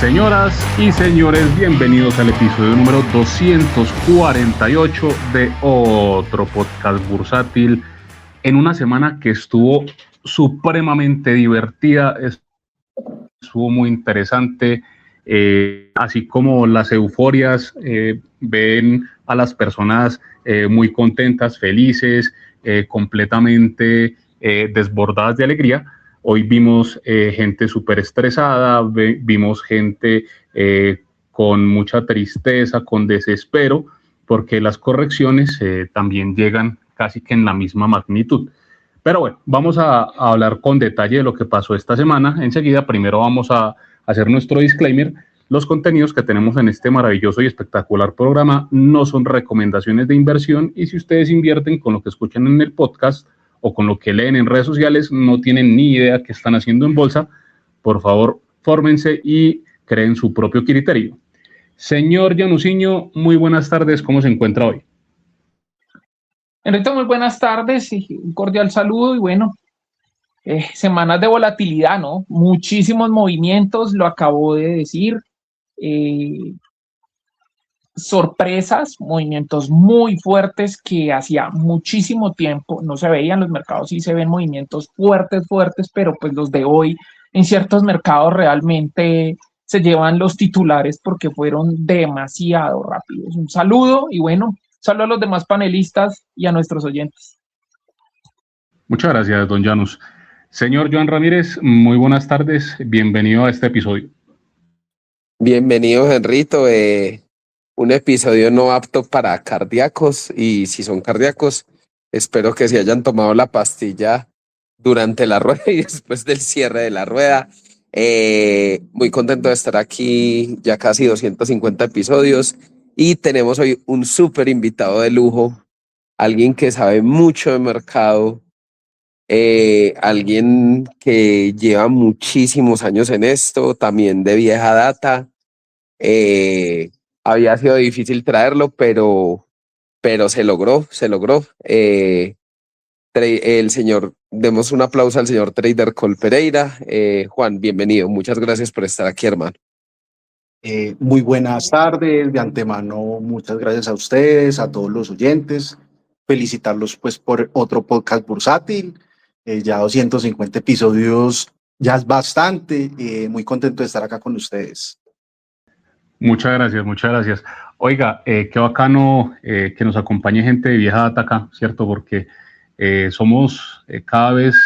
Señoras y señores, bienvenidos al episodio número 248 de otro podcast bursátil, en una semana que estuvo supremamente divertida, estuvo muy interesante, así como las euforias ven a las personas muy contentas, felices, completamente desbordadas de alegría. Hoy vimos gente súper estresada, vimos gente con mucha tristeza, con desespero, porque las correcciones también llegan casi que en la misma magnitud. Pero bueno, vamos a hablar con detalle de lo que pasó esta semana. Enseguida, primero vamos a hacer nuestro disclaimer. Los contenidos que tenemos en este maravilloso y espectacular programa no son recomendaciones de inversión, y si ustedes invierten con lo que escuchan en el podcast o con lo que leen en redes sociales, no tienen ni idea qué están haciendo en bolsa, por favor, fórmense y creen su propio criterio. Señor Januciño, muy buenas tardes, ¿cómo se encuentra hoy? Enrique, muy buenas tardes y un cordial saludo. Y bueno, semanas de volatilidad, ¿no? Muchísimos movimientos, lo acabo de decir. Sorpresas, movimientos muy fuertes que hacía muchísimo tiempo no se veían. Los mercados sí se ven movimientos fuertes, pero pues los de hoy en ciertos mercados realmente se llevan los titulares porque fueron demasiado rápidos. Un saludo y bueno, saludo a los demás panelistas y a nuestros oyentes. Muchas gracias, don Janus. Señor Joan Ramírez, muy buenas tardes, bienvenido a este episodio. Bienvenido, Henrito. Un episodio no apto para cardíacos, y si son cardíacos, espero que se hayan tomado la pastilla durante la rueda y después del cierre de la rueda. Muy contento de estar aquí, ya casi 250 episodios, y tenemos hoy un súper invitado de lujo, alguien que sabe mucho de mercado, alguien que lleva muchísimos años en esto, también de vieja data. Había sido difícil traerlo, pero se logró. El señor, demos un aplauso al señor Trader Cole Pereira. Juan, bienvenido. Muchas gracias por estar aquí, hermano. Muy buenas tardes. De antemano, muchas gracias a ustedes, a todos los oyentes. Felicitarlos pues por otro podcast bursátil. Ya 250 episodios, ya es bastante. Muy contento de estar acá con ustedes. Muchas gracias. Oiga, qué bacano que nos acompañe gente de vieja data acá, ¿cierto? Porque somos cada vez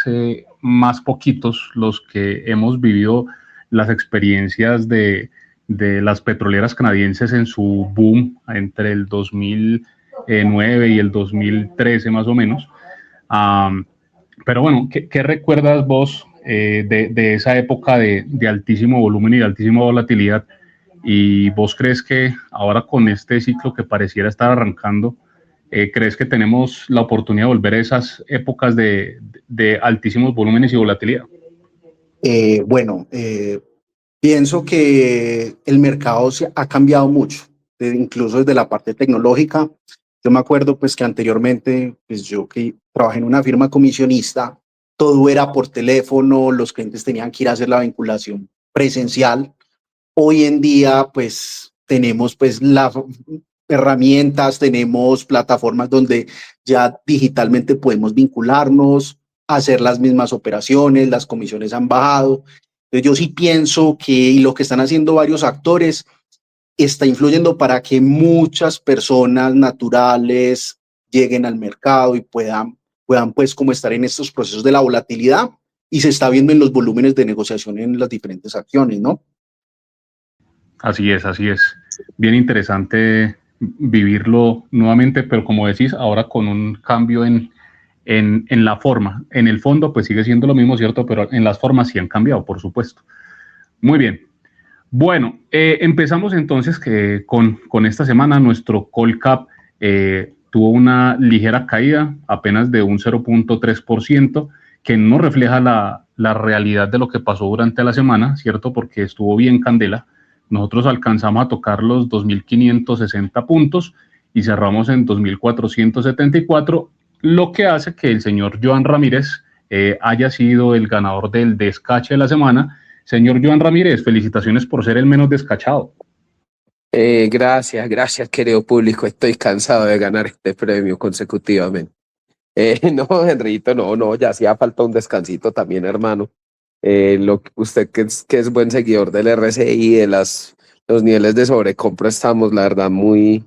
más poquitos los que hemos vivido las experiencias de las petroleras canadienses en su boom entre el 2009 y el 2013 más o menos. Pero bueno, ¿qué recuerdas vos de esa época de altísimo volumen y de altísima volatilidad? ¿Y vos crees que ahora, con este ciclo que pareciera estar arrancando, crees que tenemos la oportunidad de volver a esas épocas de altísimos volúmenes y volatilidad? Pienso que el mercado ha cambiado mucho, incluso desde la parte tecnológica. Yo me acuerdo pues que anteriormente, pues yo que trabajé en una firma comisionista, todo era por teléfono, los clientes tenían que ir a hacer la vinculación presencial. Hoy en día pues tenemos pues las herramientas, tenemos plataformas donde ya digitalmente podemos vincularnos, hacer las mismas operaciones, las comisiones han bajado. Entonces yo sí pienso que, y lo que están haciendo varios actores, está influyendo para que muchas personas naturales lleguen al mercado y puedan pues como estar en estos procesos de la volatilidad, y se está viendo en los volúmenes de negociación en las diferentes acciones, ¿no? Así es. Bien interesante vivirlo nuevamente, pero como decís, ahora con un cambio en la forma. En el fondo, pues sigue siendo lo mismo, ¿cierto? Pero en las formas sí han cambiado, por supuesto. Muy bien. Bueno, empezamos entonces con esta semana. Nuestro Colcap tuvo una ligera caída, apenas de un 0.3%, que no refleja la realidad de lo que pasó durante la semana, ¿cierto? Porque estuvo bien candela. Nosotros alcanzamos a tocar los 2.560 puntos y cerramos en 2.474, lo que hace que el señor Joan Ramírez haya sido el ganador del descache de la semana, Señor Joan Ramírez, felicitaciones por ser el menos descachado. Gracias, querido público. Estoy cansado de ganar este premio consecutivamente. No, Henrito, no, ya hacía falta un descansito también, hermano. Usted que es buen seguidor del RSI, los niveles de sobrecompra estamos, la verdad, muy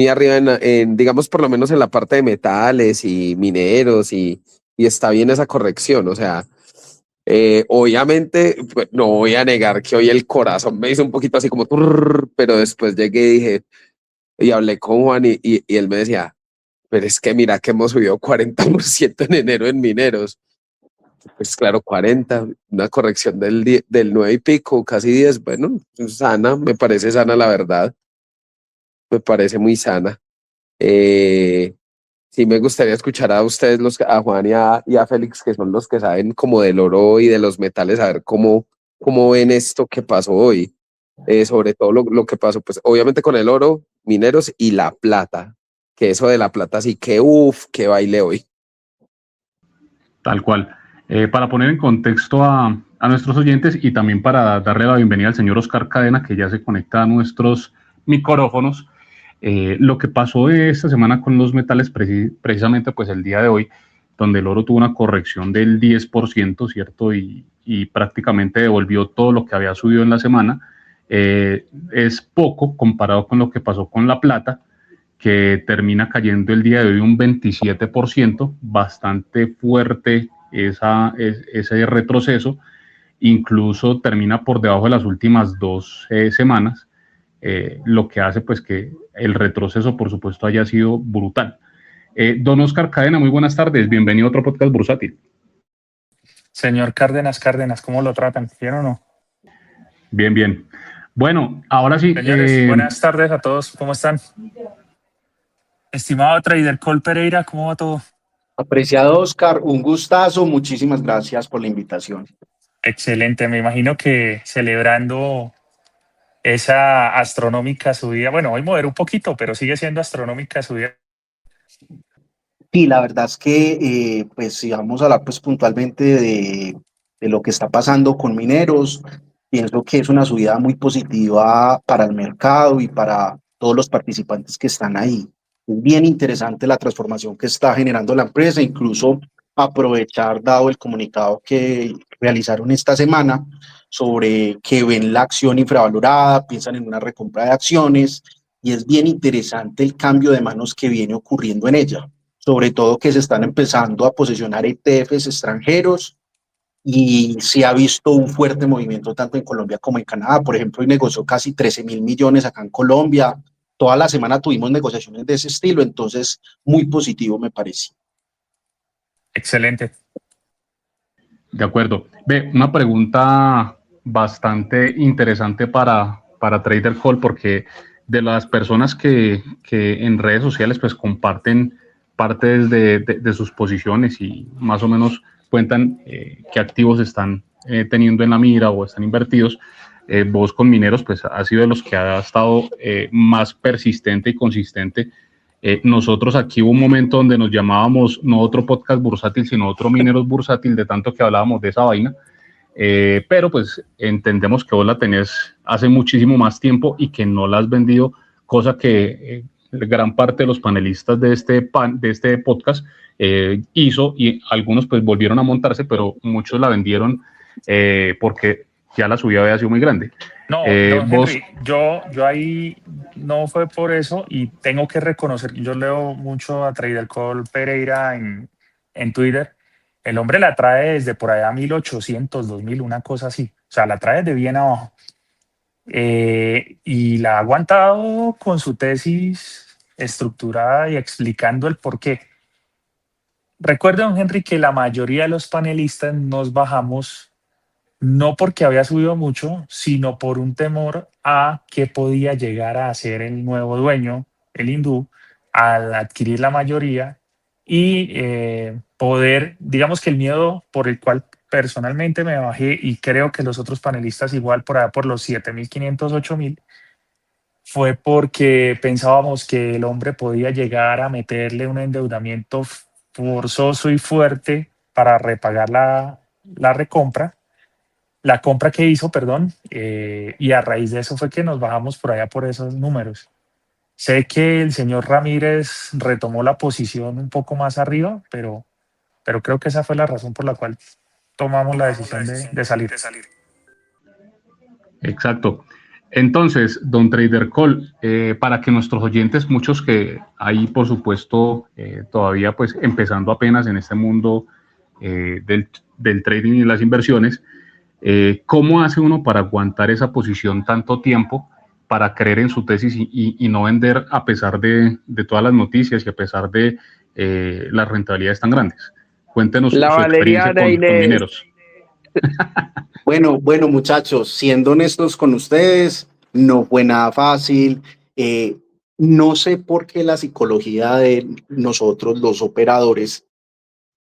arriba digamos, por lo menos en la parte de metales y mineros y está bien esa corrección. O sea, obviamente, pues, no voy a negar que hoy el corazón me hizo un poquito así como, pero después llegué y dije, y hablé con Juan y él me decía, pero es que mira que hemos subido 40% en enero en mineros. Pues claro, 40, una corrección del 9 y pico, casi 10, bueno, sana, me parece sana la verdad, me parece muy sana. Eh, sí me gustaría escuchar a ustedes, a Juan y a Félix, que son los que saben como del oro y de los metales, a ver cómo ven esto que pasó hoy. Sobre todo lo que pasó, pues obviamente con el oro, mineros y la plata, que eso de la plata sí que, que baile hoy. Tal cual. Para poner en contexto a nuestros oyentes y también para darle la bienvenida al señor Oscar Cadena, que ya se conecta a nuestros micrófonos, lo que pasó esta semana con los metales, precisamente pues el día de hoy, donde el oro tuvo una corrección del 10%, ¿cierto? Y prácticamente devolvió todo lo que había subido en la semana, es poco comparado con lo que pasó con la plata, que termina cayendo el día de hoy un 27%, bastante fuerte ese retroceso, incluso termina por debajo de las últimas 2 semanas, lo que hace pues que el retroceso por supuesto haya sido brutal. Don Oscar Cadena, muy buenas tardes, bienvenido a otro podcast bursátil. Señor Cárdenas, ¿cómo lo tratan? ¿Bien o no? Bien. Bueno, ahora sí. Señores, buenas tardes a todos, ¿cómo están? Estimado trader Cole Pereira, ¿cómo va todo? Apreciado Oscar, un gustazo, muchísimas gracias por la invitación. Excelente, me imagino que celebrando esa astronómica subida, bueno, hoy mover un poquito, pero sigue siendo astronómica subida. Sí, la verdad es que, pues, si vamos a hablar pues, puntualmente de lo que está pasando con mineros, pienso que es una subida muy positiva para el mercado y para todos los participantes que están ahí. Es bien interesante la transformación que está generando la empresa, incluso aprovechar, dado el comunicado que realizaron esta semana sobre que ven la acción infravalorada, piensan en una recompra de acciones, y es bien interesante el cambio de manos que viene ocurriendo en ella, sobre todo que se están empezando a posesionar ETFs extranjeros y se ha visto un fuerte movimiento tanto en Colombia como en Canadá. Por ejemplo, hoy negoció casi 13.000 millones acá en Colombia. Toda la semana tuvimos negociaciones de ese estilo, entonces muy positivo me parece. Excelente. De acuerdo. Ve, una pregunta bastante interesante para Trader Call, porque de las personas que en redes sociales pues comparten partes de sus posiciones y más o menos cuentan qué activos están teniendo en la mira o están invertidos, vos con mineros pues ha sido de los que ha estado más persistente y consistente. Nosotros aquí hubo un momento donde nos llamábamos no otro podcast bursátil, sino otro mineros bursátil, de tanto que hablábamos de esa vaina. Pero pues entendemos que vos la tenés hace muchísimo más tiempo y que no la has vendido, cosa que gran parte de los panelistas de este podcast hizo, y algunos pues volvieron a montarse, pero muchos la vendieron porque ya la subida había sido muy grande. No, Henry, yo ahí no fue por eso y tengo que reconocer, yo leo mucho a Trader Cole Pereira en Twitter. El hombre la trae desde por allá 1800, 2000, una cosa así. O sea, la trae de bien abajo. Y la ha aguantado con su tesis estructurada y explicando el por qué. Recuerda, don Henry, que la mayoría de los panelistas nos bajamos no porque había subido mucho, sino por un temor a que podía llegar a ser el nuevo dueño, el hindú, al adquirir la mayoría y poder, digamos que el miedo por el cual personalmente me bajé, y creo que los otros panelistas igual por allá por los 7.500, 8.000, fue porque pensábamos que el hombre podía llegar a meterle un endeudamiento forzoso y fuerte para repagar la recompra, la compra que hizo, perdón, y a raíz de eso fue que nos bajamos por allá por esos números. Sé que el señor Ramírez retomó la posición un poco más arriba, pero creo que esa fue la razón por la cual tomamos la decisión de salir. Exacto. Entonces, don Trader Cole, para que nuestros oyentes, muchos que hay, por supuesto, todavía pues empezando apenas en este mundo del trading y las inversiones, ¿cómo hace uno para aguantar esa posición tanto tiempo, para creer en su tesis y no vender a pesar de todas las noticias y a pesar de las rentabilidades tan grandes? Cuéntenos La su experiencia Valeriana con Inés. mineros. Bueno, muchachos, siendo honestos con ustedes, no fue nada fácil. No sé por qué la psicología de nosotros, los operadores,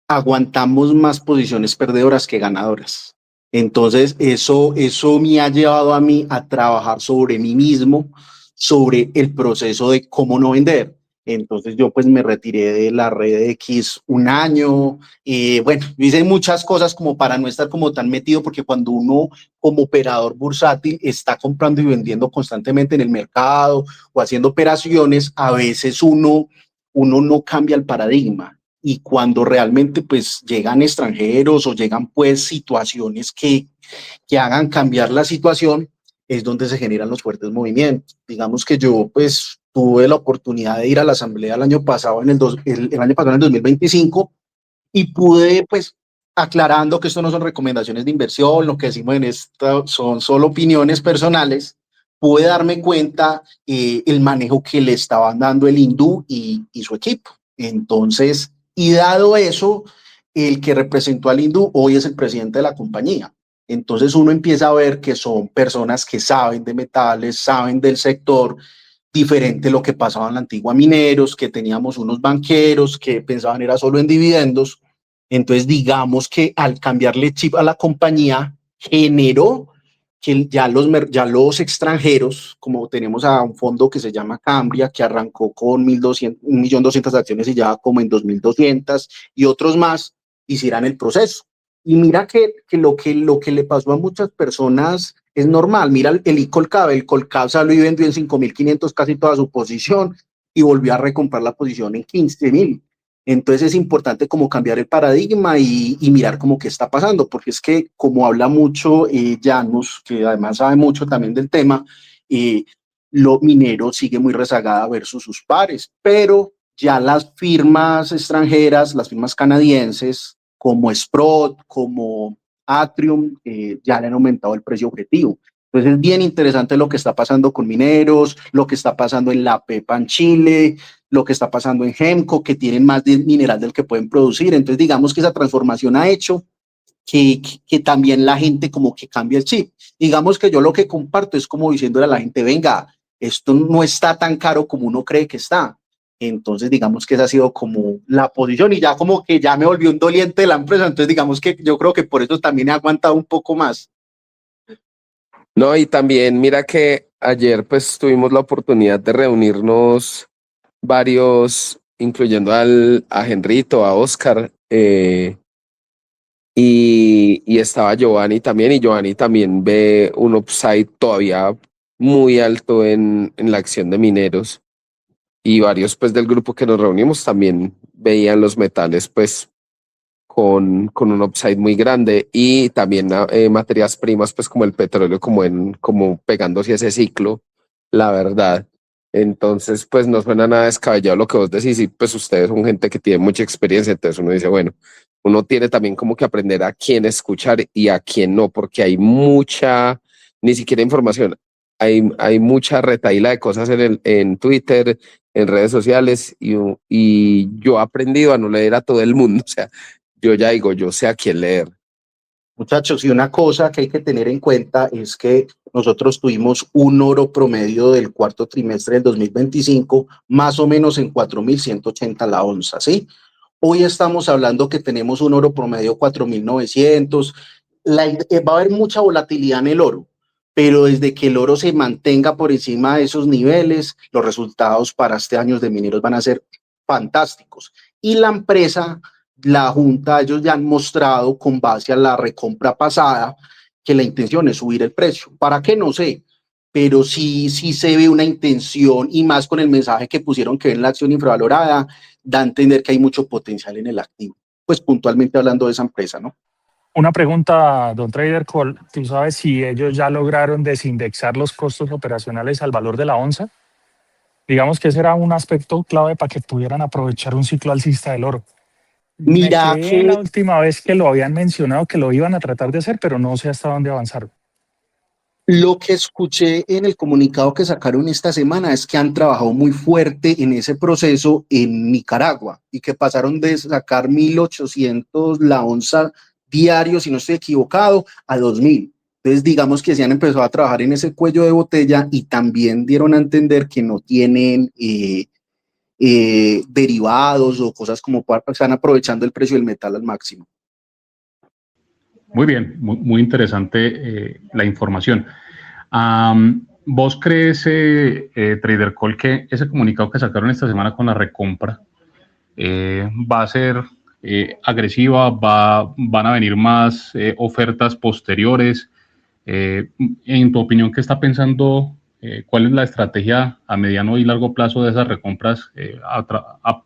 aguantamos más posiciones perdedoras que ganadoras. Entonces, eso me ha llevado a mí a trabajar sobre mí mismo, sobre el proceso de cómo no vender. Entonces yo pues me retiré de la red X un año y bueno, hice muchas cosas como para no estar como tan metido, porque cuando uno como operador bursátil está comprando y vendiendo constantemente en el mercado o haciendo operaciones, a veces uno no cambia el paradigma. Y cuando realmente pues llegan extranjeros o llegan pues situaciones que hagan cambiar la situación, es donde se generan los fuertes movimientos. Digamos que yo pues tuve la oportunidad de ir a la asamblea el año pasado, el año pasado en el 2025, y pude pues, aclarando que esto no son recomendaciones de inversión, lo que decimos en esto son solo opiniones personales, pude darme cuenta el manejo que le estaban dando el hindú y su equipo. Entonces, y dado eso, el que representó al hindú hoy es el presidente de la compañía. Entonces uno empieza a ver que son personas que saben de metales, saben del sector, diferente a lo que pasaba en la antigua Mineros, que teníamos unos banqueros que pensaban era solo en dividendos. Entonces, digamos que al cambiarle chip a la compañía, generó que ya los extranjeros, como tenemos a un fondo que se llama Cambria, que arrancó con 1.200.000 acciones y ya como en 2.200, y otros más, hicieran el proceso. Y mira lo que le pasó a muchas personas es normal. Mira el Colcab salió y vendió en 5.500 casi toda su posición y volvió a recomprar la posición en 15.000. Entonces es importante como cambiar el paradigma y mirar como qué está pasando, porque es que como habla mucho Janus, que además sabe mucho también del tema, lo minero sigue muy rezagada versus sus pares, pero ya las firmas extranjeras, las firmas canadienses, como Sprott, como Atrium, ya le han aumentado el precio objetivo. Entonces es bien interesante lo que está pasando con mineros, lo que está pasando en la Pepa en Chile, lo que está pasando en Hemco, que tienen más de mineral del que pueden producir. Entonces digamos que esa transformación ha hecho que también la gente como que cambie el chip. Digamos que yo lo que comparto es como diciéndole a la gente, venga, esto no está tan caro como uno cree que está. Entonces, digamos que esa ha sido como la posición y ya como que ya me volví un doliente de la empresa. Entonces, digamos que yo creo que por eso también he aguantado un poco más. No, y también mira que ayer pues tuvimos la oportunidad de reunirnos varios, incluyendo a Henrito, a Oscar, y estaba Giovanni también, y Giovanni también ve un upside todavía muy alto en la acción de mineros, y varios pues del grupo que nos reunimos también veían los metales pues con un upside muy grande, y también materias primas pues como el petróleo como pegándose ese ciclo, la verdad. Entonces pues no suena nada descabellado lo que vos decís, y pues ustedes son gente que tiene mucha experiencia, entonces uno dice, bueno, uno tiene también como que aprender a quién escuchar y a quién no, porque hay mucha, ni siquiera información, hay mucha retaíla de cosas en Twitter, en redes sociales, y yo he aprendido a no leer a todo el mundo, o sea, yo ya digo, yo sé a quién leer. Muchachos, y una cosa que hay que tener en cuenta es que nosotros tuvimos un oro promedio del cuarto trimestre del 2025, más o menos en 4.180 la onza, ¿sí? Hoy estamos hablando que tenemos un oro promedio 4.900. Va a haber mucha volatilidad en el oro, pero desde que el oro se mantenga por encima de esos niveles, los resultados para este año de mineros van a ser fantásticos. Y la empresa, la Junta, ellos ya han mostrado con base a la recompra pasada que la intención es subir el precio. ¿Para qué? No sé, pero sí se ve una intención, y más con el mensaje que pusieron que ven la acción infravalorada, da a entender que hay mucho potencial en el activo. Pues puntualmente hablando de esa empresa, ¿no? Una pregunta, don Trader Cole, ¿tú sabes si ellos ya lograron desindexar los costos operacionales al valor de la onza? Digamos que ese era un aspecto clave para que pudieran aprovechar un ciclo alcista del oro. Me Mira quedé que la última vez que lo habían mencionado que lo iban a tratar de hacer, pero no sé hasta dónde avanzaron. lo que escuché en el comunicado que sacaron esta semana es que han trabajado muy fuerte en ese proceso en Nicaragua y que pasaron de sacar 1.800 la onza diario, si no estoy equivocado, a 2.000. Entonces, digamos que se han empezado a trabajar en ese cuello de botella y también dieron a entender que no tienen derivados o cosas como están aprovechando el precio del metal al máximo. Muy bien, muy interesante la información. ¿Vos crees, Trader Call, que ese comunicado que sacaron esta semana con la recompra va a ser agresiva? ¿Van a venir más ofertas posteriores? En tu opinión, ¿qué está pensando? ¿Cuál es la estrategia a mediano y largo plazo de esas recompras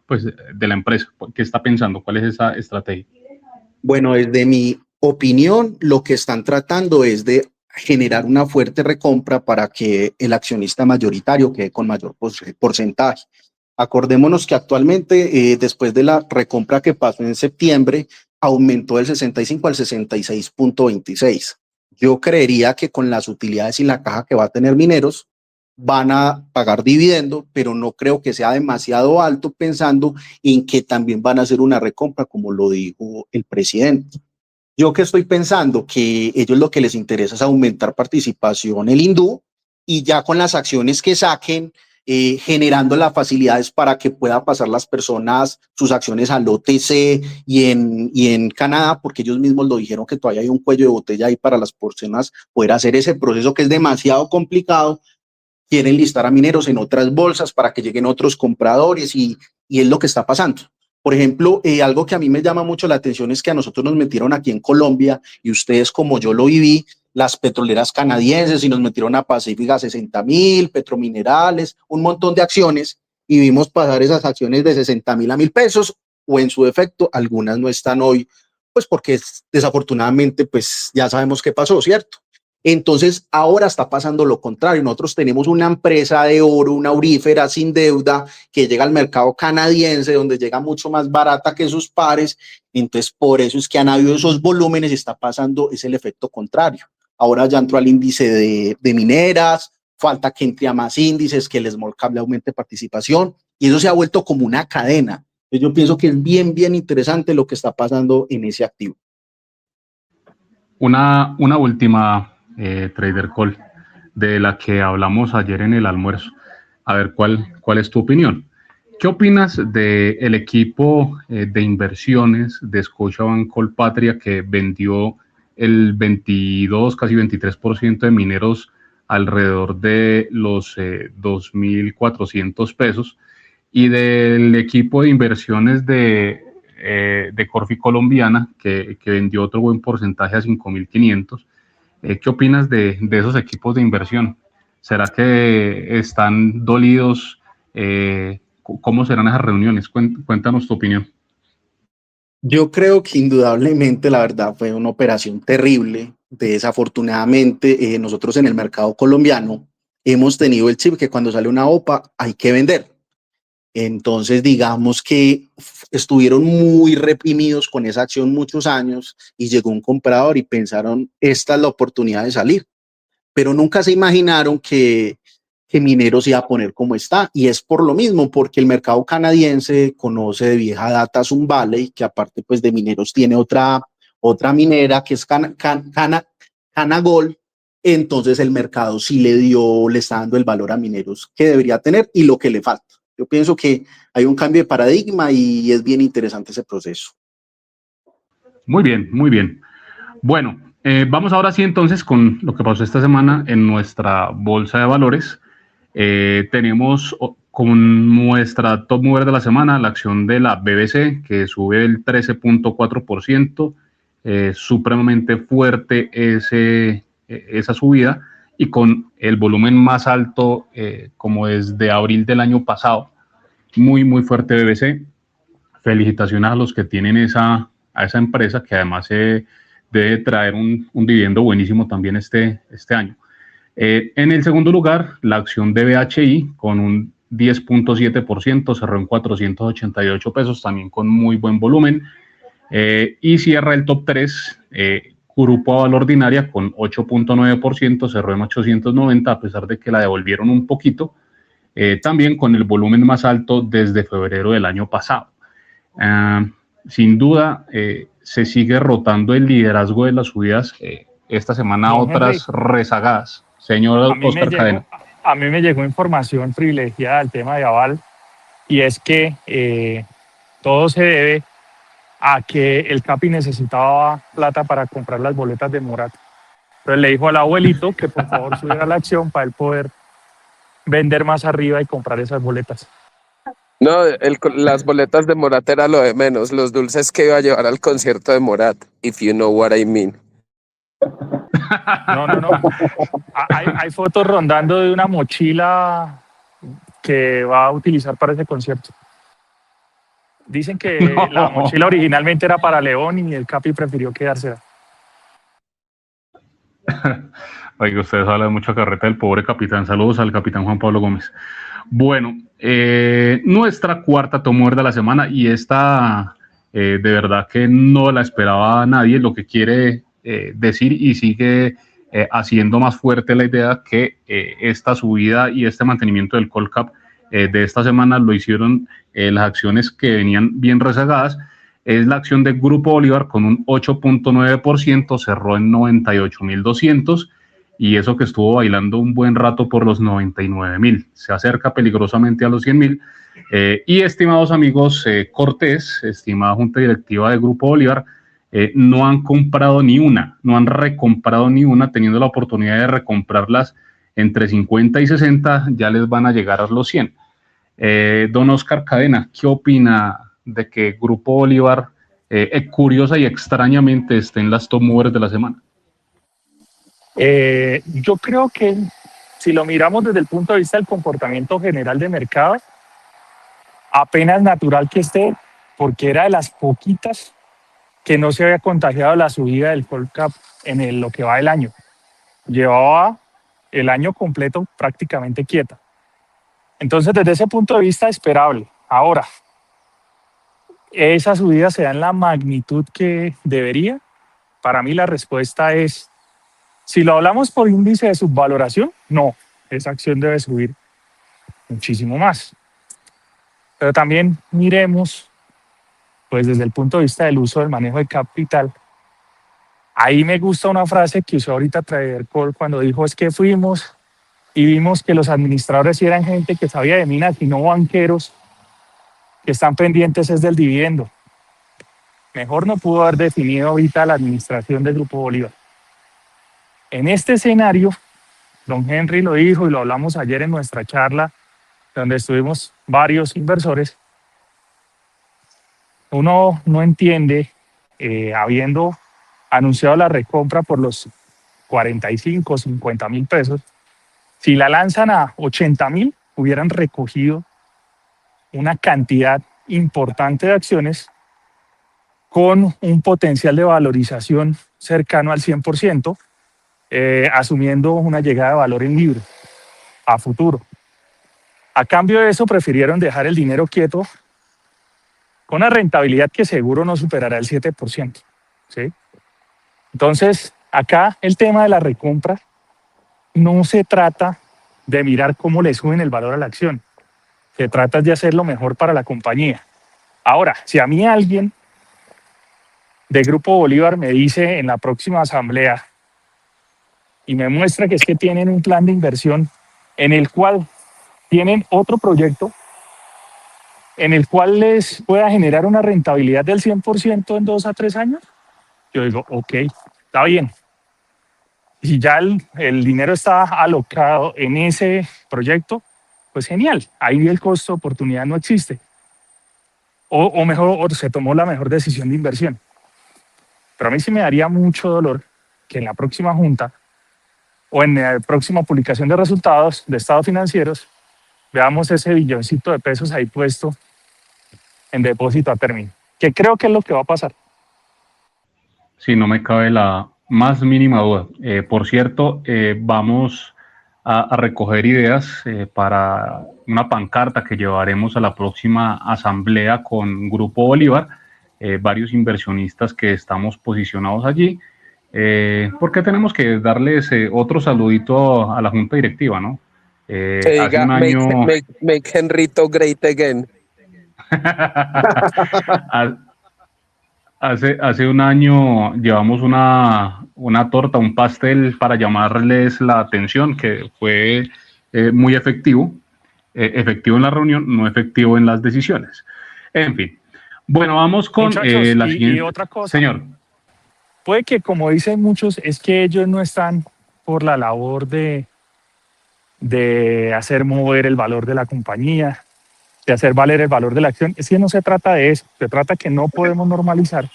pues, de la empresa? ¿Qué está pensando? ¿Cuál es esa estrategia? Bueno, desde mi opinión, lo que están tratando es de generar una fuerte recompra para que el accionista mayoritario quede con mayor porcentaje. Acordémonos que actualmente, después de la recompra que pasó en septiembre, aumentó del 65 al 66.26. Yo creería que con las utilidades y la caja que va a tener Mineros, van a pagar dividendo, pero no creo que sea demasiado alto pensando en que también van a hacer una recompra, como lo dijo el presidente. Yo que estoy pensando que ellos lo que les interesa es aumentar participación en el hindú y ya con las acciones que saquen, generando las facilidades para que puedan pasar las personas sus acciones al OTC y en Canadá, porque ellos mismos lo dijeron que todavía hay un cuello de botella ahí para las personas poder hacer ese proceso que es demasiado complicado. Quieren listar a Mineros en otras bolsas para que lleguen otros compradores y es lo que está pasando. Por ejemplo, algo que a mí me llama mucho la atención es que a nosotros nos metieron aquí en Colombia y ustedes, como yo lo viví, las petroleras canadienses, y nos metieron a Pacífica 60.000, Petrominerales, un montón de acciones, y vimos pasar esas acciones de 60.000 a 1.000 pesos, o en su defecto, algunas no están hoy, pues porque desafortunadamente, pues ya sabemos qué pasó, ¿cierto? Entonces, ahora está pasando lo contrario. Nosotros tenemos una empresa de oro, una aurífera sin deuda, que llega al mercado canadiense, donde llega mucho más barata que sus pares. Entonces, por eso es que han habido esos volúmenes y está pasando, es el efecto contrario. Ahora ya entró al índice de mineras, falta que entre a más índices, que el small cap le aumente participación, y eso se ha vuelto como una cadena. Entonces, yo pienso que es bien interesante lo que está pasando en ese activo. Una última, Trader Call, de la que hablamos ayer en el almuerzo. A ver, ¿cuál es tu opinión? ¿Qué opinas del equipo de inversiones de Scotiabank Colpatria, que vendió el 22, casi 23% de Mineros alrededor de los 2.400 pesos? Y del equipo de inversiones de Corfi Colombiana, que vendió otro buen porcentaje a 5.500. ¿Qué opinas de esos equipos de inversión? ¿Será que están dolidos? ¿Cómo serán esas reuniones? Cuéntanos tu opinión. Yo creo que indudablemente, la verdad, fue una operación terrible. Desafortunadamente, nosotros en el mercado colombiano hemos tenido el chip que cuando sale una OPA hay que vender. Entonces, digamos que estuvieron muy reprimidos con esa acción muchos años y llegó un comprador y pensaron, esta es la oportunidad de salir. Pero nunca se imaginaron que Mineros iba a poner como está, y es por lo mismo, porque el mercado canadiense conoce de vieja data Sun Valley, que aparte pues de Mineros tiene otra minera que es Canagol. Entonces el mercado sí le está dando el valor a Mineros que debería tener y lo que le falta. Yo pienso que hay un cambio de paradigma y es bien interesante ese proceso. Muy bien, muy bien. Bueno, vamos ahora sí entonces con lo que pasó esta semana en nuestra bolsa de valores. Tenemos con nuestra top mover de la semana la acción de la BBC, que sube el 13.4%, supremamente fuerte esa subida y con el volumen más alto como desde abril del año pasado. Muy, muy fuerte BBC. Felicitaciones a los que tienen a esa empresa, que además debe traer un dividendo buenísimo también este año. En el segundo lugar, la acción de BHI con un 10.7%, cerró en 488 pesos, también con muy buen volumen. Y cierra el top 3, Grupo Aval Ordinaria con 8.9%, cerró en 890, a pesar de que la devolvieron un poquito, también con el volumen más alto desde febrero del año pasado. Sin duda, se sigue rotando el liderazgo de las subidas. Esta semana Don otras Henry, rezagadas. Señor Oscar Cadena. a mí me llegó información privilegiada del tema de Aval, y es que todo se debe a que el Capi necesitaba plata para comprar las boletas de Morat. Entonces le dijo al abuelito que por favor subiera la acción para él poder vender más arriba y comprar esas boletas. No, las boletas de Morat era lo de menos, los dulces que iba a llevar al concierto de Morat, if you know what I mean. No. Hay fotos rondando de una mochila que va a utilizar para ese concierto. Dicen que No. la mochila originalmente era para León y el Capi prefirió quedársela. Oiga, ustedes hablan mucho carreta del pobre capitán. Saludos al capitán Juan Pablo Gómez. Bueno, nuestra cuarta tomuerda de la semana, y esta de verdad que no la esperaba nadie, lo que quiere decir, y sigue haciendo más fuerte la idea que esta subida y este mantenimiento del Colcap de esta semana lo hicieron las acciones que venían bien rezagadas. Es la acción de Grupo Bolívar con un 8.9%, cerró en 98.200, y eso que estuvo bailando un buen rato por los 99.000, se acerca peligrosamente a los 100.000. Y estimados amigos, Cortés, estimada Junta Directiva de Grupo Bolívar, no han comprado ni una, no han recomprado ni una, teniendo la oportunidad de recomprarlas entre 50 y 60, ya les van a llegar a los 100. Don Oscar Cadena, ¿qué opina de que Grupo Bolívar, curiosa y extrañamente, esté en las top movers de la semana? Yo creo que si lo miramos desde el punto de vista del comportamiento general de mercado, apenas natural que esté, porque era de las poquitas que no se había contagiado la subida del Colcap en lo que va del año. Llevaba el año completo prácticamente quieta. Entonces, desde ese punto de vista, esperable. Ahora, ¿esa subida se da en la magnitud que debería? Para mí la respuesta es, si lo hablamos por índice de subvaloración, no, esa acción debe subir muchísimo más. Pero también miremos, pues desde el punto de vista del uso del manejo de capital. Ahí me gusta una frase que usó ahorita Trader Cole cuando dijo, es que fuimos y vimos que los administradores sí eran gente que sabía de minas y no banqueros que están pendientes es del dividendo. Mejor no pudo haber definido ahorita la administración del Grupo Bolívar. En este escenario, don Henry lo dijo y lo hablamos ayer en nuestra charla, donde estuvimos varios inversores. Uno no entiende, habiendo anunciado la recompra por los 45, 50 mil pesos, si la lanzan a 80 mil, hubieran recogido una cantidad importante de acciones con un potencial de valorización cercano al 100%, asumiendo una llegada de valor en libro a futuro. A cambio de eso, prefirieron dejar el dinero quieto con una rentabilidad que seguro no superará el 7%. ¿Sí? Entonces, acá el tema de la recompra no se trata de mirar cómo le suben el valor a la acción. Se trata de hacer lo mejor para la compañía. Ahora, si a mí alguien de Grupo Bolívar me dice en la próxima asamblea y me muestra que es que tienen un plan de inversión en el cual tienen otro proyecto en el cual les pueda generar una rentabilidad del 100% en 2 a 3 años, yo digo, ok, está bien. Si ya el dinero está alocado en ese proyecto, pues genial, ahí el costo de oportunidad no existe. O mejor, se tomó la mejor decisión de inversión. Pero a mí sí me daría mucho dolor que en la próxima junta o en la próxima publicación de resultados de estados financieros veamos ese billoncito de pesos ahí puesto en depósito a término, que creo que es lo que va a pasar. Sí, no me cabe la más mínima duda. Por cierto, vamos a recoger ideas para una pancarta que llevaremos a la próxima asamblea con Grupo Bolívar, varios inversionistas que estamos posicionados allí, porque tenemos que darles otro saludito a la junta directiva, ¿no? Que Hace diga, un año... make Henrito great again. Hace un año llevamos una torta, un pastel para llamarles la atención, que fue muy efectivo, efectivo en la reunión, no efectivo en las decisiones. En fin. Bueno, vamos con Muchachos, la siguiente. Y otra cosa, señor. Puede que, como dicen muchos, es que ellos no están por la labor de hacer mover el valor de la compañía, de hacer valer el valor de la acción. Es que no se trata de eso, se trata que no podemos normalizar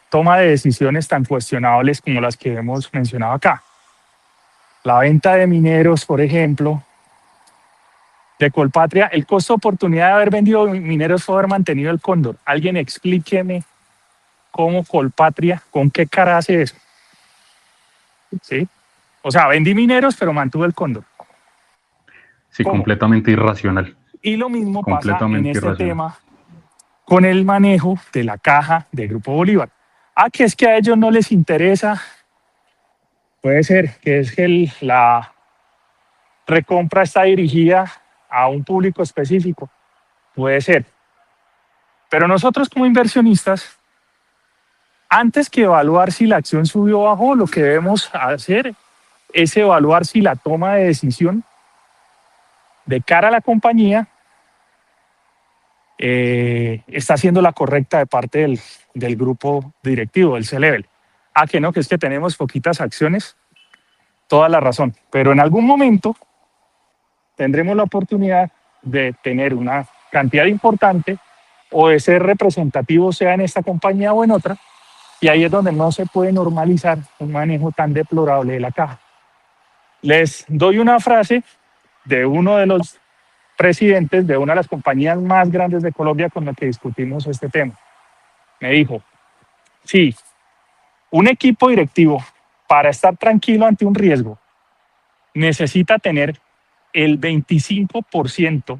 toma de decisiones tan cuestionables como las que hemos mencionado acá. La venta de mineros, por ejemplo, de Colpatria, el costo de oportunidad de haber vendido mineros fue haber mantenido el cóndor. Alguien explíqueme cómo Colpatria, con qué cara hace eso. ¿Sí? O sea, vendí mineros, pero mantuve el cóndor. Sí, ¿cómo? Completamente irracional. Y lo mismo pasa en este tema con el manejo de la caja de Grupo Bolívar. Que es que a ellos no les interesa, puede ser que es que la recompra está dirigida a un público específico, puede ser. Pero nosotros como inversionistas, antes que evaluar si la acción subió o bajó, lo que debemos hacer es evaluar si la toma de decisión de cara a la compañía está siendo la correcta de parte del grupo directivo, del C-Level. Que no, que es que tenemos poquitas acciones, toda la razón. Pero en algún momento tendremos la oportunidad de tener una cantidad importante o de ser representativo, sea en esta compañía o en otra, y ahí es donde no se puede normalizar un manejo tan deplorable de la caja. Les doy una frase de uno de los presidentes de una de las compañías más grandes de Colombia con la que discutimos este tema. Me dijo, sí, un equipo directivo para estar tranquilo ante un riesgo necesita tener el 25%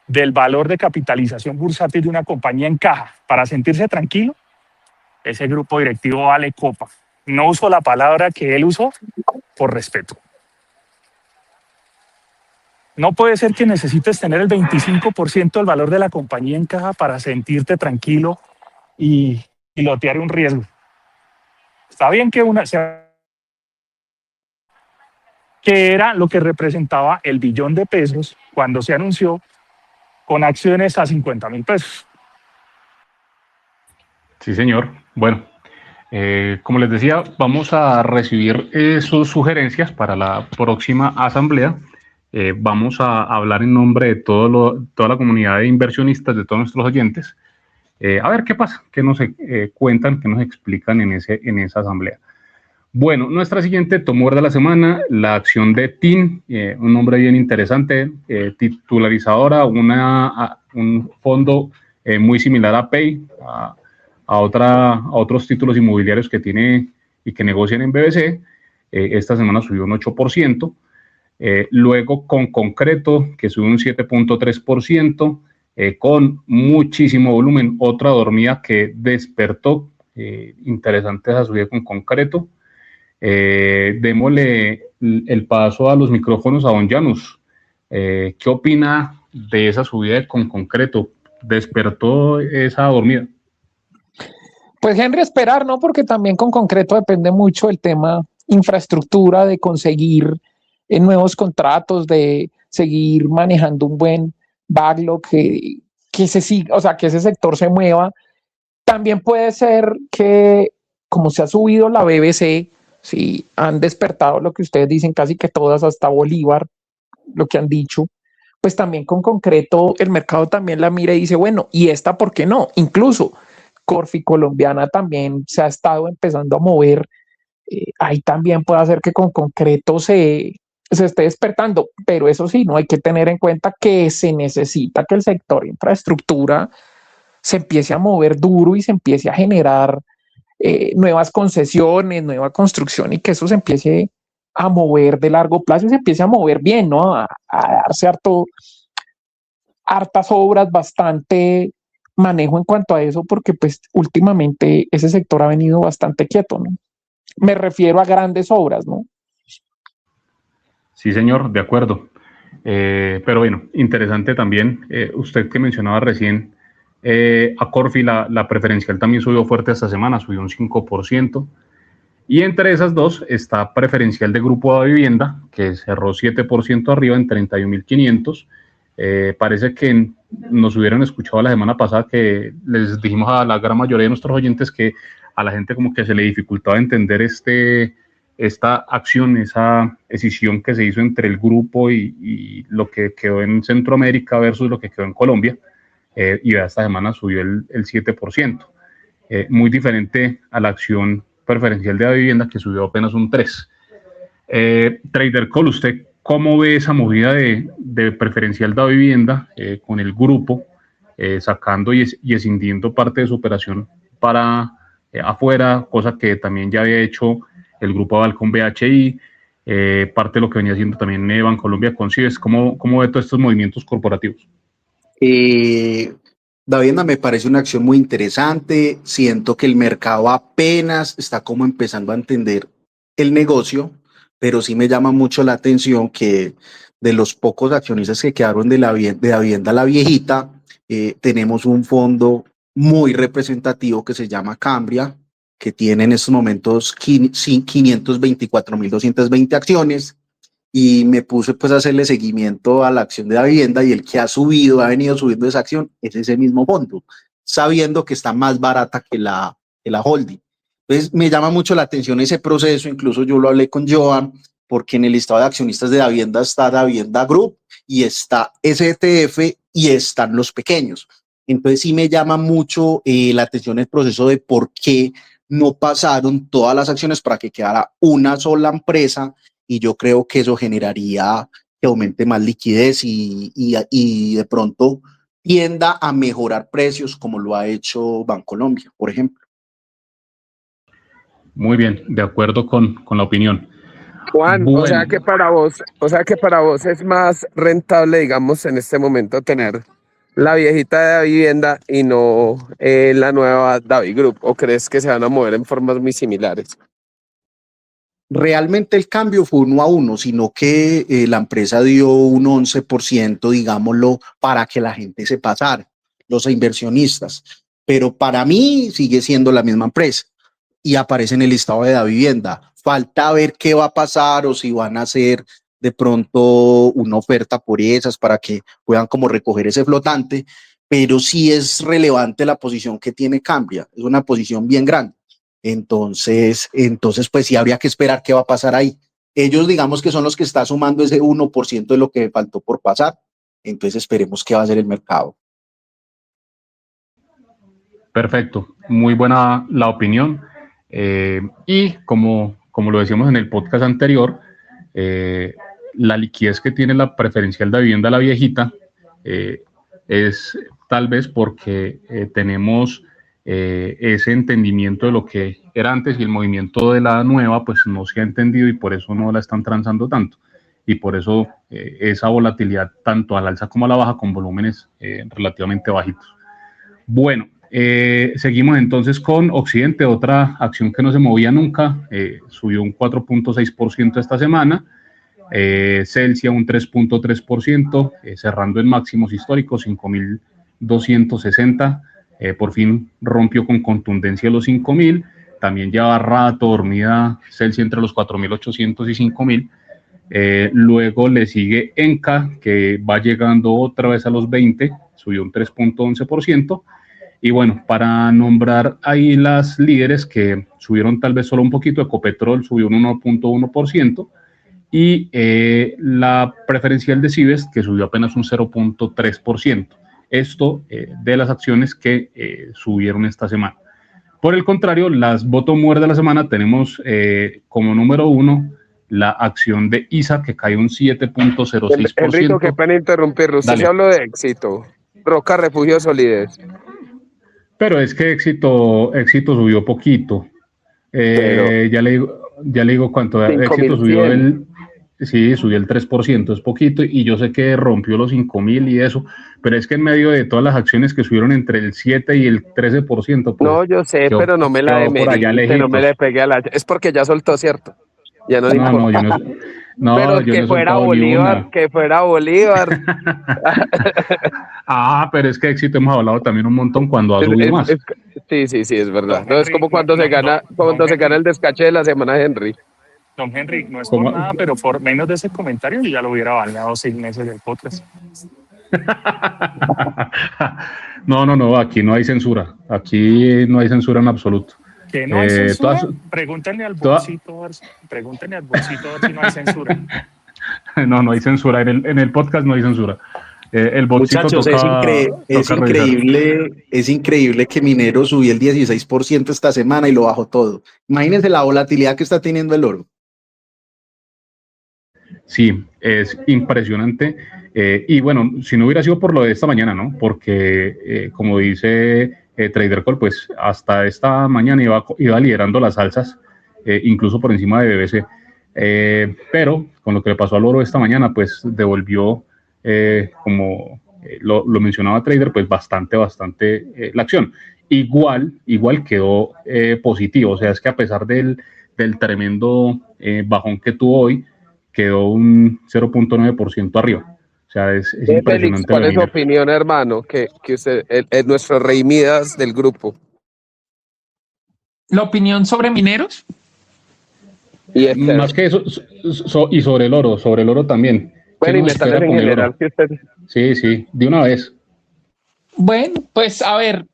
del valor de capitalización bursátil de una compañía en caja. Para sentirse tranquilo, ese grupo directivo vale copa. No uso la palabra que él usó por respeto. No puede ser que necesites tener el 25% del valor de la compañía en caja para sentirte tranquilo y lotear un riesgo. Está bien que que era lo que representaba el billón de pesos cuando se anunció con acciones a 50.000 pesos. Sí, señor. Bueno, como les decía, vamos a recibir sus sugerencias para la próxima asamblea. Vamos a hablar en nombre de toda la comunidad de inversionistas, de todos nuestros oyentes, a ver qué pasa, qué nos cuentan, qué nos explican en esa asamblea. Bueno, nuestra siguiente tomo de la semana, la acción de TIN, un nombre bien interesante, titularizadora, un fondo muy similar a Pay, a otros títulos inmobiliarios que tiene y que negocian en BBC. Esta semana subió un 8%. Luego con Concreto, que sube un 7.3%, con muchísimo volumen. Otra dormida que despertó, interesante esa subida con Concreto. Démosle el paso a los micrófonos a don Janus. ¿Qué opina de esa subida con Concreto? ¿Despertó esa dormida? Pues Henry, esperar, ¿no? Porque también con Concreto depende mucho el tema infraestructura, de conseguir nuevos contratos, de seguir manejando un buen backlog, que ese sector se mueva. También puede ser que, como se ha subido la BBC, sí, han despertado lo que ustedes dicen, casi que todas, hasta Bolívar, lo que han dicho, pues también con Concreto el mercado también la mira y dice, bueno, ¿y esta por qué no? Incluso Corfi colombiana también se ha estado empezando a mover. Ahí también puede hacer que con concreto se esté despertando, pero eso sí, no hay que tener en cuenta que se necesita que el sector infraestructura se empiece a mover duro y se empiece a generar nuevas concesiones, nueva construcción y que eso se empiece a mover de largo plazo y se empiece a mover bien, ¿no? A darse hartas obras, bastante manejo en cuanto a eso, porque pues últimamente ese sector ha venido bastante quieto, ¿no? Me refiero a grandes obras, ¿no? Sí, señor, de acuerdo. Pero bueno, interesante también, usted que mencionaba recién, a Corfi la preferencial también subió fuerte esta semana, subió un 5%. Y entre esas dos está preferencial de Grupo de Vivienda, que cerró 7% arriba en 31.500. Parece que nos hubieran escuchado la semana pasada que les dijimos a la gran mayoría de nuestros oyentes que a la gente como que se le dificultaba entender esta acción, esa decisión que se hizo entre el grupo y lo que quedó en Centroamérica versus lo que quedó en Colombia. Y esta semana subió el 7%. Muy diferente a la acción preferencial de la vivienda que subió apenas un 3%. Trader Call, ¿usted cómo ve esa movida de preferencial de la vivienda con el grupo sacando y escindiendo parte de su operación para afuera, cosa que también ya había hecho el grupo Avalcon BHI, parte de lo que venía haciendo también Bancolombia con Cives? ¿Cómo ve todos estos movimientos corporativos? Davienda me parece una acción muy interesante. Siento que el mercado apenas está como empezando a entender el negocio, pero sí me llama mucho la atención que de los pocos accionistas que quedaron de la vivienda La Viejita, tenemos un fondo muy representativo que se llama Cambria, que tiene en estos momentos 524.220 acciones. Y me puse pues a hacerle seguimiento a la acción de la vivienda y el que ha venido subiendo esa acción es ese mismo fondo, sabiendo que está más barata que la holding. Entonces me llama mucho la atención ese proceso, incluso yo lo hablé con Joan, porque en el listado de accionistas de la vivienda está la Vivienda Group y está STF y están los pequeños. Entonces sí me llama mucho la atención el proceso de por qué no pasaron todas las acciones para que quedara una sola empresa, y yo creo que eso generaría que aumente más liquidez y de pronto tienda a mejorar precios como lo ha hecho Bancolombia, por ejemplo. Muy bien, de acuerdo con la opinión. Juan, bueno. o sea que para vos es más rentable, digamos, en este momento tener la viejita de la vivienda y no la nueva Davi Group, ¿o crees que se van a mover en formas muy similares? Realmente el cambio fue 1-1, sino que la empresa dio un 11%, digámoslo, para que la gente se pasara, los inversionistas. Pero para mí sigue siendo la misma empresa y aparece en el listado de la vivienda. Falta ver qué va a pasar o si van a hacer de pronto una oferta por esas para que puedan como recoger ese flotante, pero sí es relevante la posición que tiene Cambria, es una posición bien grande. Entonces, pues sí habría que esperar qué va a pasar ahí. Ellos, digamos que son los que están sumando ese 1% de lo que faltó por pasar. Entonces, esperemos qué va a hacer el mercado. Perfecto, muy buena la opinión. Y como lo decíamos en el podcast anterior, la liquidez que tiene la preferencial de vivienda La Viejita es tal vez porque tenemos ese entendimiento de lo que era antes y el movimiento de la nueva pues no se ha entendido y por eso no la están transando tanto y por eso esa volatilidad tanto al alza como a la baja con volúmenes relativamente bajitos. Bueno, seguimos entonces con Occidente, otra acción que no se movía nunca, subió un 4.6% esta semana. Celsia un 3.3%, cerrando en máximos históricos, 5.260. Por fin rompió con contundencia los 5.000. También lleva rato dormida Celsia entre los 4.800 y 5.000. Luego le sigue Enca, que va llegando otra vez a los 20, subió un 3.11%. Y bueno, para nombrar ahí las líderes que subieron tal vez solo un poquito, Ecopetrol subió un 1.1%. Y la preferencial de Cives, que subió apenas un 0.3%. Esto de las acciones que subieron esta semana. Por el contrario, las bottom muerde de la semana tenemos como número 1 la acción de ISA, que cae un 7.06%. Enrico, qué pena interrumpirlo. Usted se habló de éxito. Roca, refugio, solidez. Pero es que éxito subió poquito. Ya le digo cuánto. Éxito subió subió el 3%, es poquito, y yo sé que rompió los 5.000 y eso, pero es que en medio de todas las acciones que subieron entre el 7 y el 13%. Pues, no, yo sé, pero no me la demerite, no me le pegué a la... Es porque ya soltó, ¿cierto? Ya no, no, yo no, pero yo que no fuera Bolívar, que fuera Bolívar. Pero es que éxito hemos hablado también un montón cuando ha subido más. Sí, es verdad. No, es como cuando se gana el descache de la semana de Henry. Don Henry, no es por nada, pero por menos de ese comentario yo ya lo hubiera baneado 6 meses del podcast. No, aquí no hay censura. Aquí no hay censura en absoluto. ¿Que no hay censura? Pregúntenle al bolsito a ver si no hay censura. No hay censura. En el podcast no hay censura. El bolsito. Muchachos, es increíble que Minero subió el 16% esta semana y lo bajó todo. Imagínense la volatilidad que está teniendo el oro. Sí, es impresionante. Y bueno, si no hubiera sido por lo de esta mañana, ¿no? Porque, como dice Trader Call, pues hasta esta mañana iba liderando las alzas, incluso por encima de BBC. Pero con lo que le pasó al oro esta mañana, pues devolvió, como lo mencionaba Trader, pues bastante la acción. Igual quedó positivo. O sea, es que a pesar del tremendo bajón que tuvo hoy, quedó un 0.9% arriba. O sea, es impresionante. Félix, ¿cuál es su opinión, hermano? Que usted es nuestro rey Midas del grupo. ¿La opinión sobre mineros? Más que eso, y sobre el oro también. Bueno, y metales en general. Sí, de una vez. Bueno, pues a ver,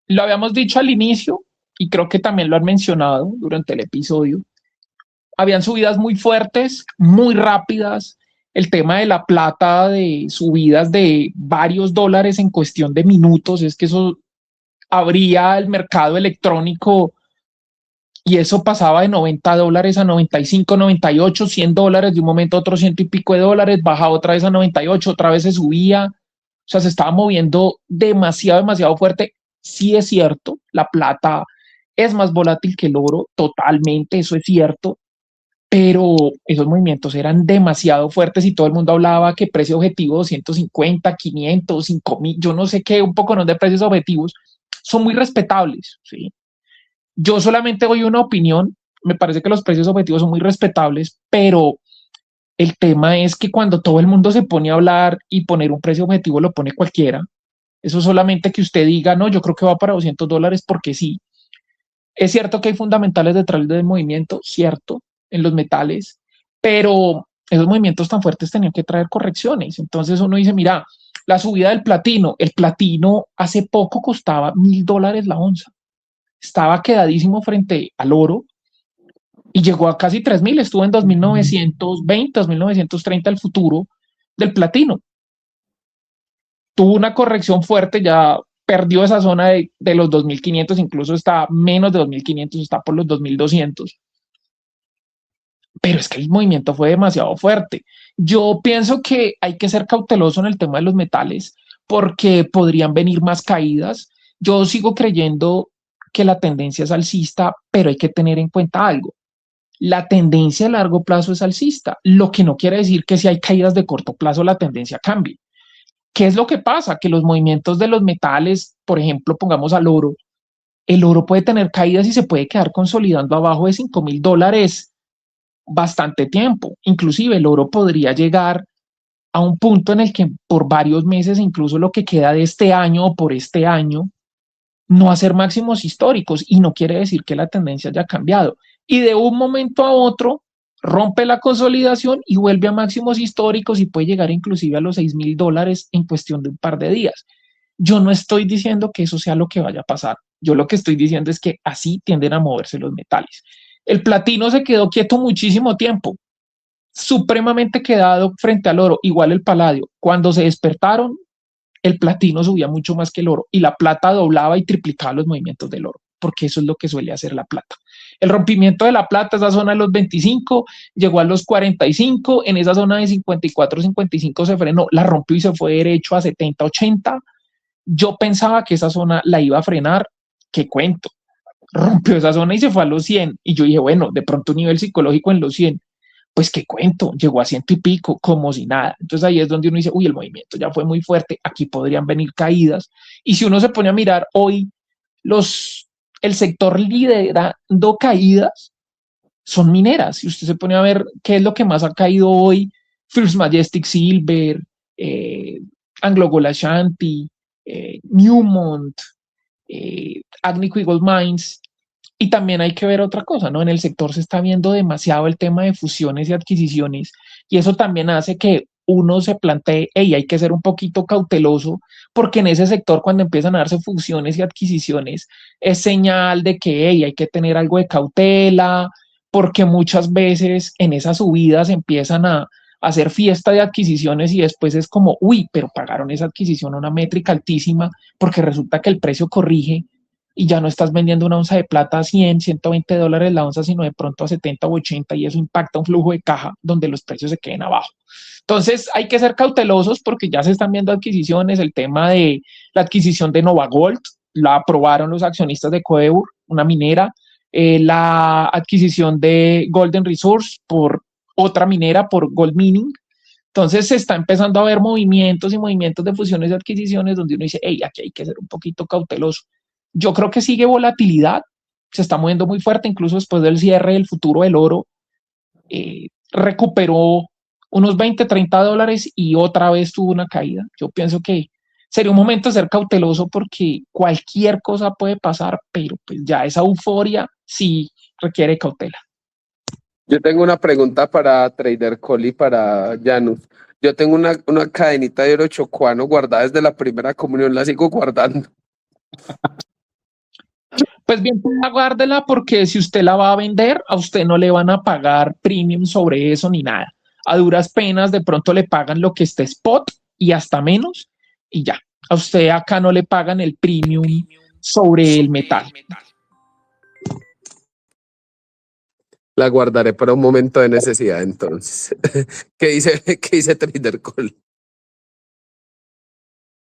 lo habíamos dicho al inicio y creo que también lo han mencionado durante el episodio. Habían subidas muy fuertes, muy rápidas. El tema de la plata, de subidas de varios dólares en cuestión de minutos, es que eso abría el mercado electrónico y eso pasaba de $90 a 95, 98, $100, de un momento a otro 100 y pico de dólares, bajaba otra vez a 98, otra vez se subía. O sea, se estaba moviendo demasiado fuerte. Sí es cierto, la plata es más volátil que el oro, totalmente, eso es cierto. Pero esos movimientos eran demasiado fuertes y todo el mundo hablaba que precio objetivo 250, 500, 5.000, yo no sé qué, un poco no de precios objetivos, son muy respetables, ¿sí? Yo solamente doy una opinión, me parece que los precios objetivos son muy respetables, pero el tema es que cuando todo el mundo se pone a hablar y poner un precio objetivo lo pone cualquiera, eso solamente que usted diga, no, yo creo que va para $200 porque sí. Es cierto que hay fundamentales detrás del movimiento, cierto, en los metales, pero esos movimientos tan fuertes tenían que traer correcciones. Entonces uno dice, mira, la subida del platino, el platino hace poco costaba $1.000 la onza, estaba quedadísimo frente al oro y llegó a casi 3.000, estuvo en 2.920, 2.930 el futuro del platino. Tuvo una corrección fuerte, ya perdió esa zona de los 2.500, incluso está menos de 2.500, está por los 2.200. Pero es que el movimiento fue demasiado fuerte. Yo pienso que hay que ser cauteloso en el tema de los metales porque podrían venir más caídas. Yo sigo creyendo que la tendencia es alcista, pero hay que tener en cuenta algo. La tendencia a largo plazo es alcista, lo que no quiere decir que si hay caídas de corto plazo la tendencia cambie. ¿Qué es lo que pasa? Que los movimientos de los metales, por ejemplo, pongamos al oro, el oro puede tener caídas y se puede quedar consolidando abajo de $5.000 bastante tiempo. Inclusive el oro podría llegar a un punto en el que por varios meses, incluso lo que queda de este año o por este año, no hacer máximos históricos, y no quiere decir que la tendencia haya cambiado. Y de un momento a otro rompe la consolidación y vuelve a máximos históricos y puede llegar inclusive a los $6.000 en cuestión de un par de días. Yo no estoy diciendo que eso sea lo que vaya a pasar. Yo lo que estoy diciendo es que así tienden a moverse los metales. El platino se quedó quieto muchísimo tiempo, supremamente quedado frente al oro, igual el paladio. Cuando se despertaron, el platino subía mucho más que el oro y la plata doblaba y triplicaba los movimientos del oro. porque eso es lo que suele hacer la plata. El rompimiento de la plata, esa zona de los 25, llegó a los 45, en esa zona de 54, 55 se frenó, la rompió y se fue derecho a 70, 80. Yo pensaba que esa zona la iba a frenar, qué cuento, rompió esa zona y se fue a los 100, y yo dije, bueno, de pronto un nivel psicológico en los 100, pues qué cuento, llegó a 100 y pico, como si nada. Entonces ahí es donde uno dice, uy, el movimiento ya fue muy fuerte, aquí podrían venir caídas, y si uno se pone a mirar hoy, el sector liderando caídas son mineras. Si usted se pone a ver qué es lo que más ha caído hoy, First Majestic Silver, Anglo Gold Ashanti, Newmont, Agnico Eagle Mines. Y también hay que ver otra cosa, ¿no? En el sector se está viendo demasiado el tema de fusiones y adquisiciones, y eso también hace que uno se plantee, hey, hay que ser un poquito cauteloso, porque en ese sector cuando empiezan a darse fusiones y adquisiciones es señal de que hey, hay que tener algo de cautela, porque muchas veces en esas subidas empiezan a hacer fiesta de adquisiciones y después es como, uy, pero pagaron esa adquisición a una métrica altísima porque resulta que el precio corrige y ya no estás vendiendo una onza de plata a 100, $120 la onza, sino de pronto a 70 o 80, y eso impacta un flujo de caja donde los precios se queden abajo. Entonces hay que ser cautelosos porque ya se están viendo adquisiciones. El tema de la adquisición de NovaGold la aprobaron los accionistas de Coeur, una minera. La adquisición de Golden Resource por otra minera, por Gold Mining. Entonces se está empezando a ver movimientos y movimientos de fusiones y adquisiciones donde uno dice, hey, aquí hay que ser un poquito cauteloso. Yo creo que sigue volatilidad, se está moviendo muy fuerte, incluso después del cierre del futuro del oro, recuperó unos 20, $30 y otra vez tuvo una caída. Yo pienso que sería un momento de ser cauteloso porque cualquier cosa puede pasar, pero pues ya esa euforia sí requiere cautela. Yo tengo una pregunta para Trader Call y para Janus. Yo tengo una cadenita de oro chocuano guardada desde la primera comunión, la sigo guardando. Pues bien, guárdela porque si usted la va a vender, a usted no le van a pagar premium sobre eso ni nada. A duras penas de pronto le pagan lo que esté spot y hasta menos y ya. A usted acá no le pagan el premium sobre el metal. La guardaré para un momento de necesidad entonces. ¿Qué dice Trader Call?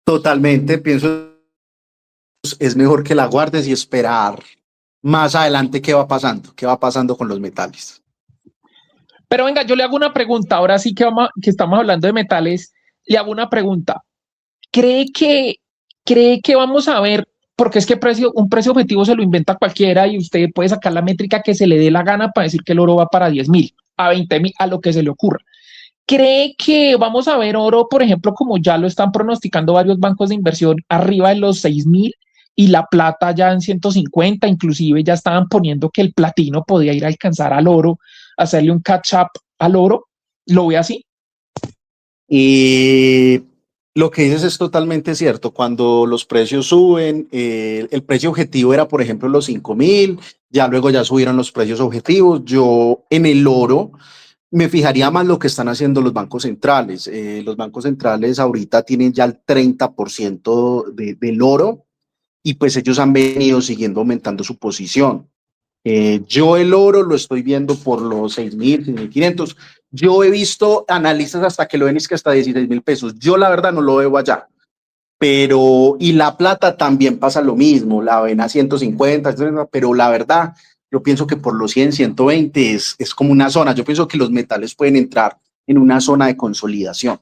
Totalmente, pienso es mejor que la guardes y esperar más adelante qué va pasando con los metales. Pero venga, yo le hago una pregunta, ahora sí que estamos hablando de metales, le hago una pregunta. ¿Cree que vamos a ver, porque es que un precio objetivo se lo inventa cualquiera y usted puede sacar la métrica que se le dé la gana para decir que el oro va para 10,000, a 20,000, a lo que se le ocurra? ¿Cree que vamos a ver oro, por ejemplo, como ya lo están pronosticando varios bancos de inversión, arriba de los 6,000 y la plata ya en 150? Inclusive ya estaban poniendo que el platino podía ir a alcanzar al oro, hacerle un catch up al oro. ¿Lo ve así? Y lo que dices es totalmente cierto. Cuando los precios suben, el precio objetivo era, por ejemplo, los 5,000, ya luego ya subieron los precios objetivos. Yo en el oro me fijaría más lo que están haciendo los bancos centrales. Los bancos centrales ahorita tienen ya el 30% del oro y pues ellos han venido siguiendo aumentando su posición. Yo el oro lo estoy viendo por los 6,000, 6,500. Yo he visto analistas hasta que lo ven es que hasta 16,000 pesos. Yo la verdad no lo veo allá. Pero, y la plata también pasa lo mismo, la ven a 150, pero la verdad, yo pienso que por los 100, 120 es como una zona. Yo pienso que los metales pueden entrar en una zona de consolidación,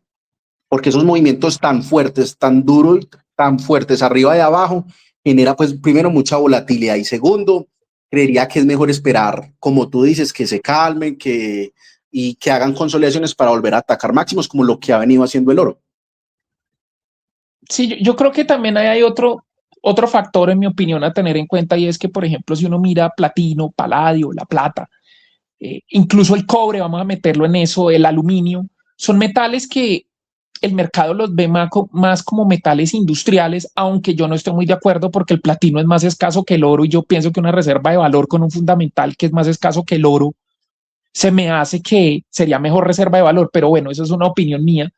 porque esos movimientos tan fuertes, tan duros, tan fuertes arriba y abajo, genera pues primero mucha volatilidad y segundo, creería que es mejor esperar, como tú dices, que se calmen y que hagan consolidaciones para volver a atacar máximos como lo que ha venido haciendo el oro. Sí, yo creo que también hay otro factor, en mi opinión, a tener en cuenta, y es que, por ejemplo, si uno mira platino, paladio, la plata, incluso el cobre, vamos a meterlo en eso, el aluminio, son metales que el mercado los ve más como metales industriales, aunque yo no estoy muy de acuerdo porque el platino es más escaso que el oro y yo pienso que una reserva de valor con un fundamental que es más escaso que el oro, se me hace que sería mejor reserva de valor, pero bueno, eso es una opinión mía.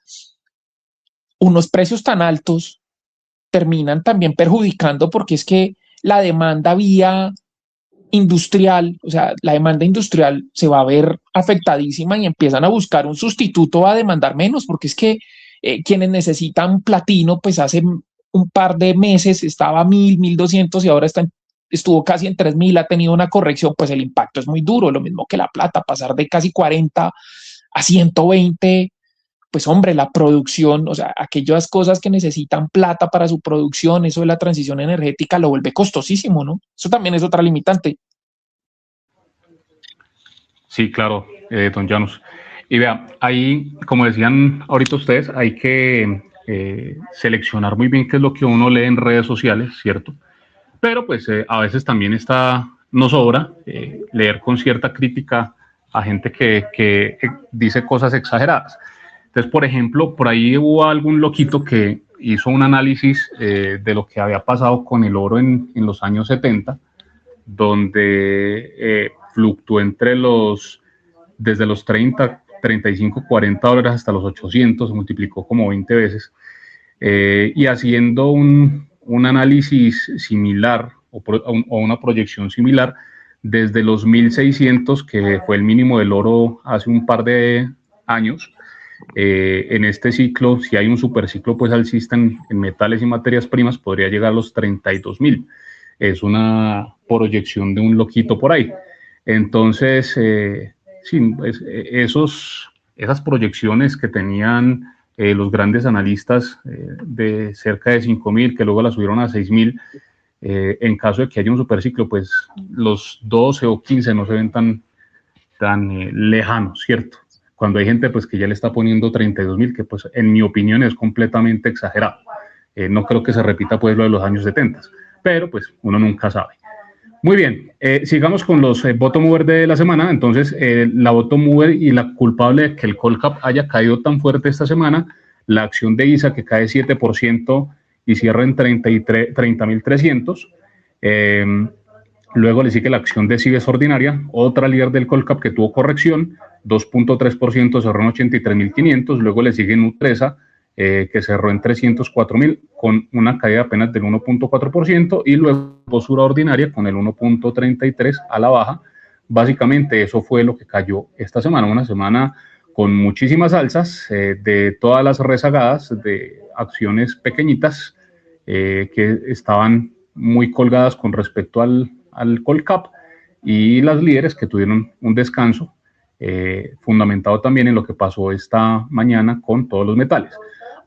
Unos precios tan altos terminan también perjudicando porque es que la demanda vía industrial, o sea, la demanda industrial se va a ver afectadísima y empiezan a buscar un sustituto a demandar menos, porque es que quienes necesitan platino, pues hace un par de meses estaba a 1.200 y ahora estuvo casi en 3.000, ha tenido una corrección, pues el impacto es muy duro, lo mismo que la plata, pasar de casi 40 a 120, pues hombre, la producción, o sea, aquellas cosas que necesitan plata para su producción, eso de la transición energética lo vuelve costosísimo, ¿no? Eso también es otra limitante. Sí, claro, don Janus. Y vea, ahí, como decían ahorita ustedes, hay que seleccionar muy bien qué es lo que uno lee en redes sociales, ¿cierto? Pero pues a veces también nos sobra leer con cierta crítica a gente que dice cosas exageradas. Entonces, por ejemplo, por ahí hubo algún loquito que hizo un análisis de lo que había pasado con el oro en los años 70, donde fluctuó desde los 30, 35, 40 dólares hasta los 800, se multiplicó como 20 veces. Y haciendo un análisis similar o una proyección similar desde los 1600, que fue el mínimo del oro hace un par de años. En este ciclo, si hay un superciclo pues alcista en metales y materias primas, podría llegar a los 32.000. Es una proyección de un loquito por ahí. Entonces, sí, pues, esas proyecciones que tenían los grandes analistas de cerca de 5.000, que luego la subieron a 6.000, en caso de que haya un superciclo, pues los 12 o 15 no se ven tan lejanos, ¿cierto? Cuando hay gente pues que ya le está poniendo 32.000, que pues en mi opinión es completamente exagerado. No creo que se repita pues lo de los años 70, pero pues uno nunca sabe. Muy bien, sigamos con los bottom mover de la semana. Entonces, la bottom mover y la culpable de que el Colcap haya caído tan fuerte esta semana, la acción de ISA que cae 7% y cierra en 30.300. Luego le sigue la acción de Cibes Ordinaria, otra líder del Colcap que tuvo corrección, 2.3%, cerró en 83.500. Luego le sigue Nutresa, que cerró en 304.000 con una caída apenas del 1.4%, y luego Posura Ordinaria con el 1.33 a la baja. Básicamente eso fue lo que cayó esta semana, una semana con muchísimas alzas de todas las rezagadas de acciones pequeñitas que estaban muy colgadas con respecto al Colcap, y las líderes que tuvieron un descanso fundamentado también en lo que pasó esta mañana con todos los metales.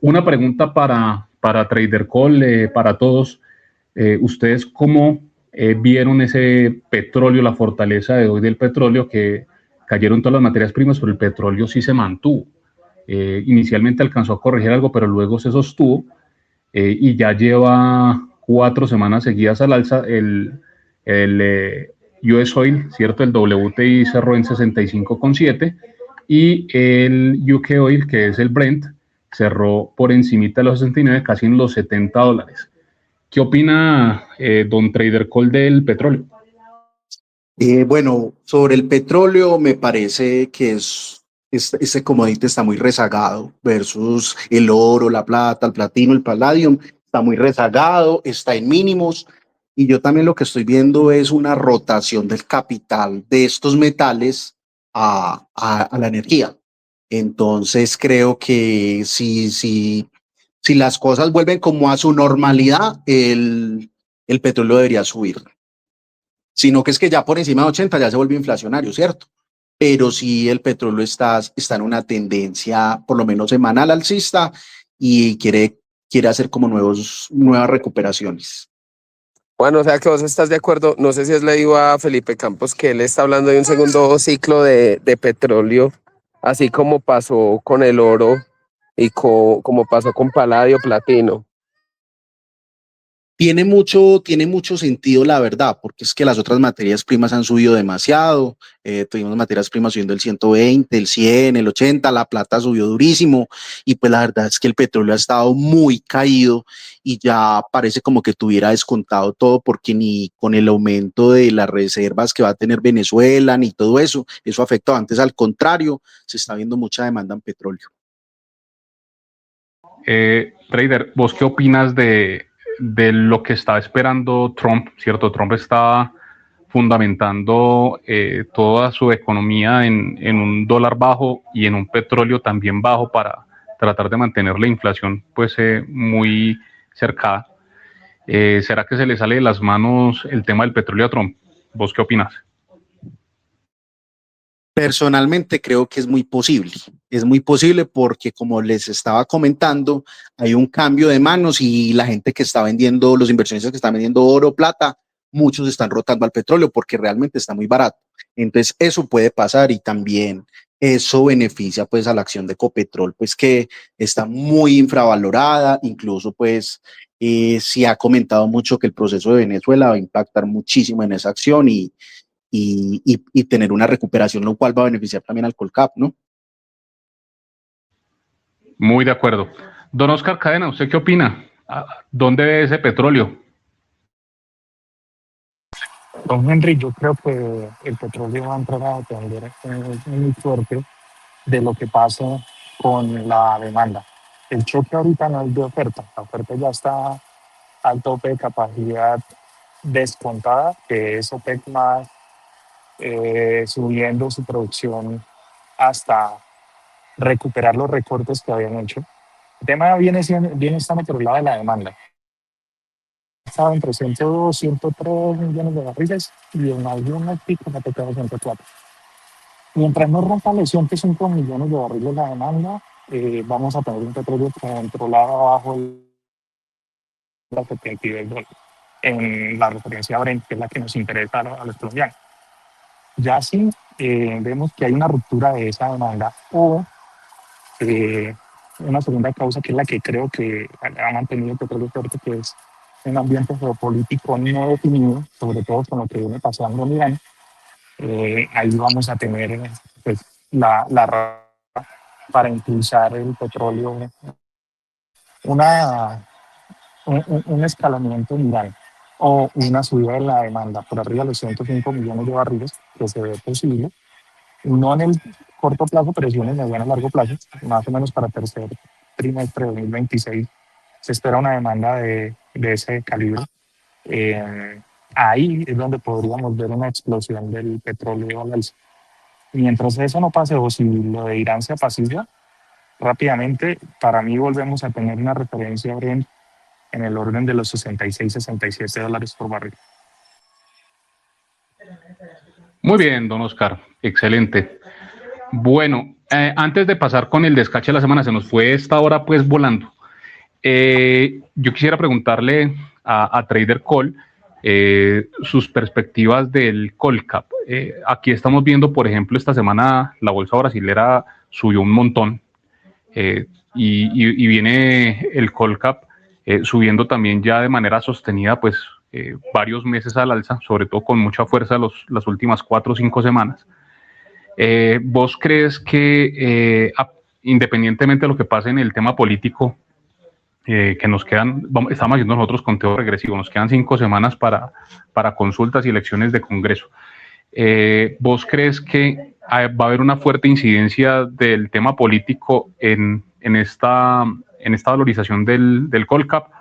Una pregunta para Trader Call, para todos. ¿Ustedes cómo vieron ese petróleo, la fortaleza de hoy del petróleo, que cayeron todas las materias primas, pero el petróleo sí se mantuvo? Inicialmente alcanzó a corregir algo, pero luego se sostuvo y ya lleva 4 semanas seguidas al alza. El US Oil, ¿cierto? El WTI cerró en 65,7 y el UK Oil, que es el Brent, cerró por encimita de los 69, casi en los 70 dólares. ¿Qué opina don Trader Call del petróleo? Bueno, sobre el petróleo me parece que este commodity está muy rezagado versus el oro, la plata, el platino, el palladium. Está muy rezagado, está en mínimos. Y yo también lo que estoy viendo es una rotación del capital de estos metales a la energía. Entonces creo que si las cosas vuelven como a su normalidad, el petróleo debería subir. Sino que es que ya por encima de 80 ya se vuelve inflacionario, ¿cierto? Pero sí el petróleo está en una tendencia por lo menos semanal alcista y quiere hacer como nuevas recuperaciones. Bueno, o sea que vos estás de acuerdo, no sé si has leído a Felipe Campos que él está hablando de un segundo ciclo de petróleo, así como pasó con el oro y como pasó con paladio, platino. Tiene mucho sentido, la verdad, porque es que las otras materias primas han subido demasiado. Tuvimos materias primas subiendo el 120, el 100, el 80, la plata subió durísimo y pues la verdad es que el petróleo ha estado muy caído y ya parece como que tuviera descontado todo, porque ni con el aumento de las reservas que va a tener Venezuela ni todo eso afectó. Antes, al contrario, se está viendo mucha demanda en petróleo. Trader, ¿vos qué opinas de de lo que estaba esperando Trump, ¿cierto? Trump estaba fundamentando toda su economía en un dólar bajo y en un petróleo también bajo para tratar de mantener la inflación pues muy cercada. ¿Será que se le sale de las manos el tema del petróleo a Trump? ¿Vos qué opinas? Personalmente creo que es muy posible porque como les estaba comentando, hay un cambio de manos y la gente que está vendiendo, los inversionistas que están vendiendo oro, plata, muchos están rotando al petróleo porque realmente está muy barato. Entonces eso puede pasar y también eso beneficia pues a la acción de Ecopetrol, pues que está muy infravalorada, incluso pues se ha comentado mucho que el proceso de Venezuela va a impactar muchísimo en esa acción y tener una recuperación, lo cual va a beneficiar también al Colcap, ¿no? Muy de acuerdo. Don Oscar Cadena, ¿usted qué opina? ¿Dónde ve ese petróleo? Don Henry, yo creo que el petróleo va a entrar a depender muy fuerte de lo que pase con la demanda. El choque ahorita no es de oferta, la oferta ya está al tope de capacidad descontada, que es OPEC más subiendo su producción hasta recuperar los recortes que habían hecho. El tema viene estando por el lado de la demanda. Estaba entre 102, 103 millones de barriles y en algunos picos ha tocado 104. Mientras no rompa los 105 millones de barriles la demanda, vamos a tener un petróleo controlado abajo de $72 en la referencia Brent, que es la que nos interesa a los colombianos. Ya sí vemos que hay una ruptura de esa demanda o una segunda causa que es la que creo que ha mantenido el petróleo fuerte, que es un ambiente geopolítico no definido, sobre todo con lo que viene pasando en Irán. Ahí vamos a tener pues, la para impulsar el petróleo, un escalamiento en Irán o una subida de la demanda por arriba de los 105 millones de barriles, que se ve posible, no en el corto plazo, pero sí en el mediano y largo plazo, más o menos para tercer trimestre de 2026, se espera una demanda de ese calibre. Ahí es donde podríamos ver una explosión del petróleo al alza. Mientras eso no pase o si lo de Irán se apacigua, rápidamente, para mí volvemos a tener una referencia Brent en el orden de los 66, 67 dólares por barril. Muy bien, don Oscar, excelente. Bueno, antes de pasar con el descache de la semana, se nos fue esta hora pues volando. Yo quisiera preguntarle a Trader Call sus perspectivas del Colcap. Aquí estamos viendo, por ejemplo, esta semana la bolsa brasilera subió un montón y viene el Colcap subiendo también ya de manera sostenida, pues varios meses al alza, sobre todo con mucha fuerza las últimas 4 o 5 semanas. ¿Vos crees que independientemente de lo que pase en el tema político, que nos quedan, estamos haciendo nosotros conteo regresivo, nos quedan 5 semanas para consultas y elecciones de Congreso? ¿Vos crees que va a haber una fuerte incidencia del tema político en esta valorización del Colcap?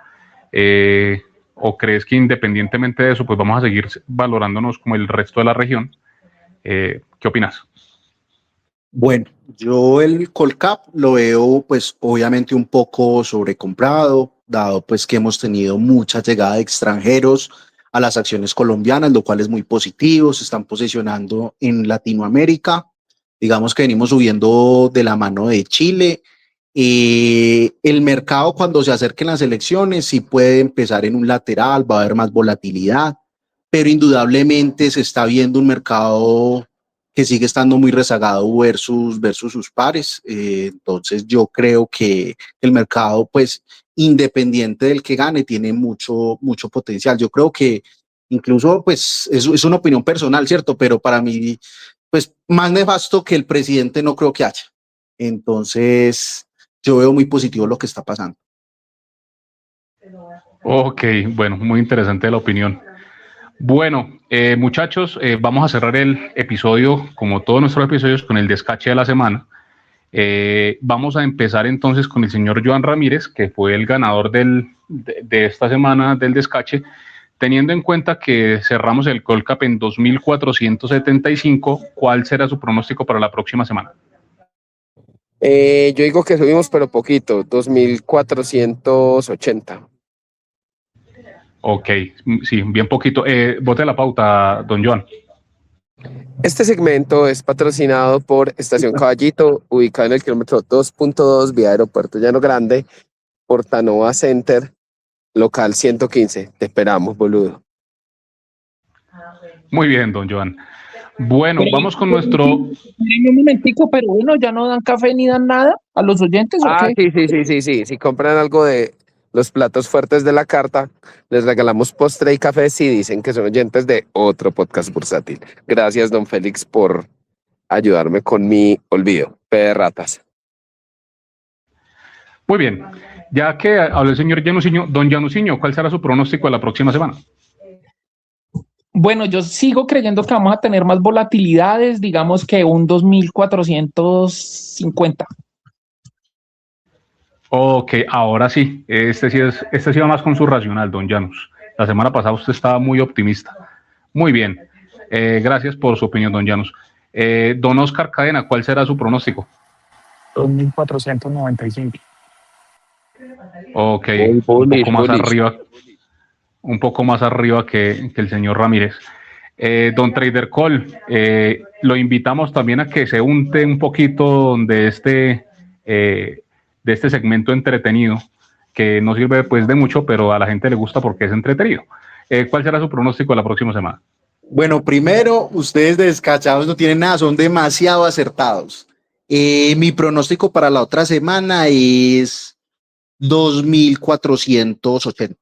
¿O crees que independientemente de eso, pues vamos a seguir valorándonos como el resto de la región? ¿Qué opinas? Bueno, yo el Colcap lo veo pues obviamente un poco sobrecomprado, dado pues que hemos tenido mucha llegada de extranjeros a las acciones colombianas, lo cual es muy positivo, se están posicionando en Latinoamérica, digamos que venimos subiendo de la mano de Chile. El mercado cuando se acerquen las elecciones sí puede empezar en un lateral, va a haber más volatilidad, pero indudablemente se está viendo un mercado que sigue estando muy rezagado versus sus pares. Entonces yo creo que el mercado, pues independiente del que gane, tiene mucho potencial. Yo creo que incluso, pues es una opinión personal, ¿cierto? Pero para mí, pues más nefasto que el presidente no creo que haya. Entonces yo veo muy positivo lo que está pasando. Ok, bueno, muy interesante la opinión. Bueno, muchachos, vamos a cerrar el episodio, como todos nuestros episodios, con el descache de la semana. Vamos a empezar entonces con el señor Joan Ramírez, que fue el ganador de esta semana del descache, teniendo en cuenta que cerramos el Colcap en 2.475, ¿cuál será su pronóstico para la próxima semana? Yo digo que subimos, pero poquito, 2.480. Ok, sí, bien poquito. Bote la pauta, don Joan. Este segmento es patrocinado por Estación Caballito, ubicado en el kilómetro 2.2, vía Aeropuerto Llano Grande, Portanova Center, local 115. Te esperamos, boludo. Muy bien, don Joan. Bueno, vamos con nuestro... Un momentico, pero bueno, ya no dan café ni dan nada a los oyentes, ¿o qué? Sí. Si compran algo de los platos fuertes de la carta, les regalamos postre y café si dicen que son oyentes de otro podcast bursátil. Gracias, don Félix, por ayudarme con mi olvido. P de ratas. Muy bien. Ya que habló el señor Llanuciño, don Llanuciño, ¿cuál será su pronóstico de la próxima semana? Bueno, yo sigo creyendo que vamos a tener más volatilidades, digamos que un 2.450. Ok, ahora sí. Este sí va más con su racional, don Janus. La semana pasada usted estaba muy optimista. Muy bien. Gracias por su opinión, don Janus. Don Oscar Cadena, ¿cuál será su pronóstico? 2.495. Ok, un poco más arriba que el señor Ramírez. Don Trader Call, lo invitamos también a que se unte un poquito de este segmento entretenido, que no sirve pues de mucho, pero a la gente le gusta porque es entretenido. ¿Cuál será su pronóstico la próxima semana? Bueno, primero, ustedes de Descachados no tienen nada, son demasiado acertados. Mi pronóstico para la otra semana es 2.480.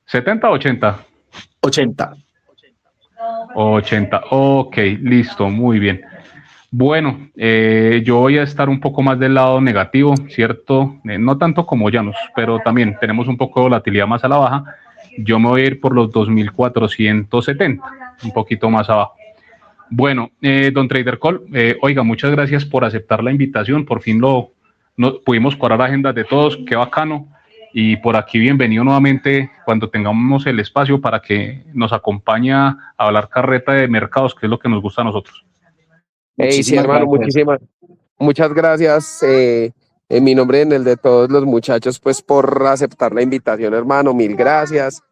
70 o 80. 80. 80, ok, listo, muy bien. Bueno, yo voy a estar un poco más del lado negativo, ¿cierto? No tanto como Janus, pero también tenemos un poco de volatilidad más a la baja. Yo me voy a ir por los 2.470, un poquito más abajo. Bueno, don Trader Call, oiga, muchas gracias por aceptar la invitación. Por fin pudimos cuadrar agendas de todos, qué bacano. Y por aquí bienvenido nuevamente cuando tengamos el espacio para que nos acompañe a hablar carreta de mercados, que es lo que nos gusta a nosotros. Hey, sí, hermano, muchas gracias en mi nombre y en el de todos los muchachos, pues por aceptar la invitación, hermano, mil gracias.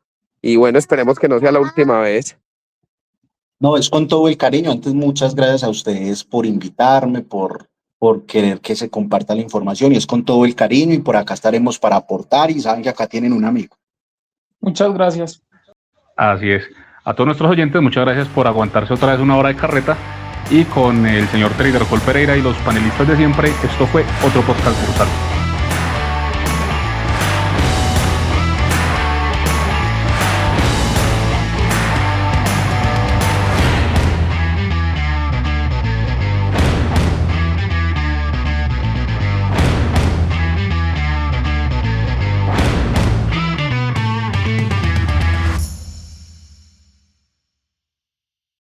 Y bueno, esperemos que no sea la última vez. No, es con todo el cariño. Antes, muchas gracias a ustedes por invitarme, por querer que se comparta la información, y es con todo el cariño, y por acá estaremos para aportar, y saben que acá tienen un amigo. Muchas gracias. Así es. A todos nuestros oyentes, muchas gracias por aguantarse otra vez una hora de carreta, y con el señor Trader Call Pereira y los panelistas de siempre, esto fue otro podcast bursátil.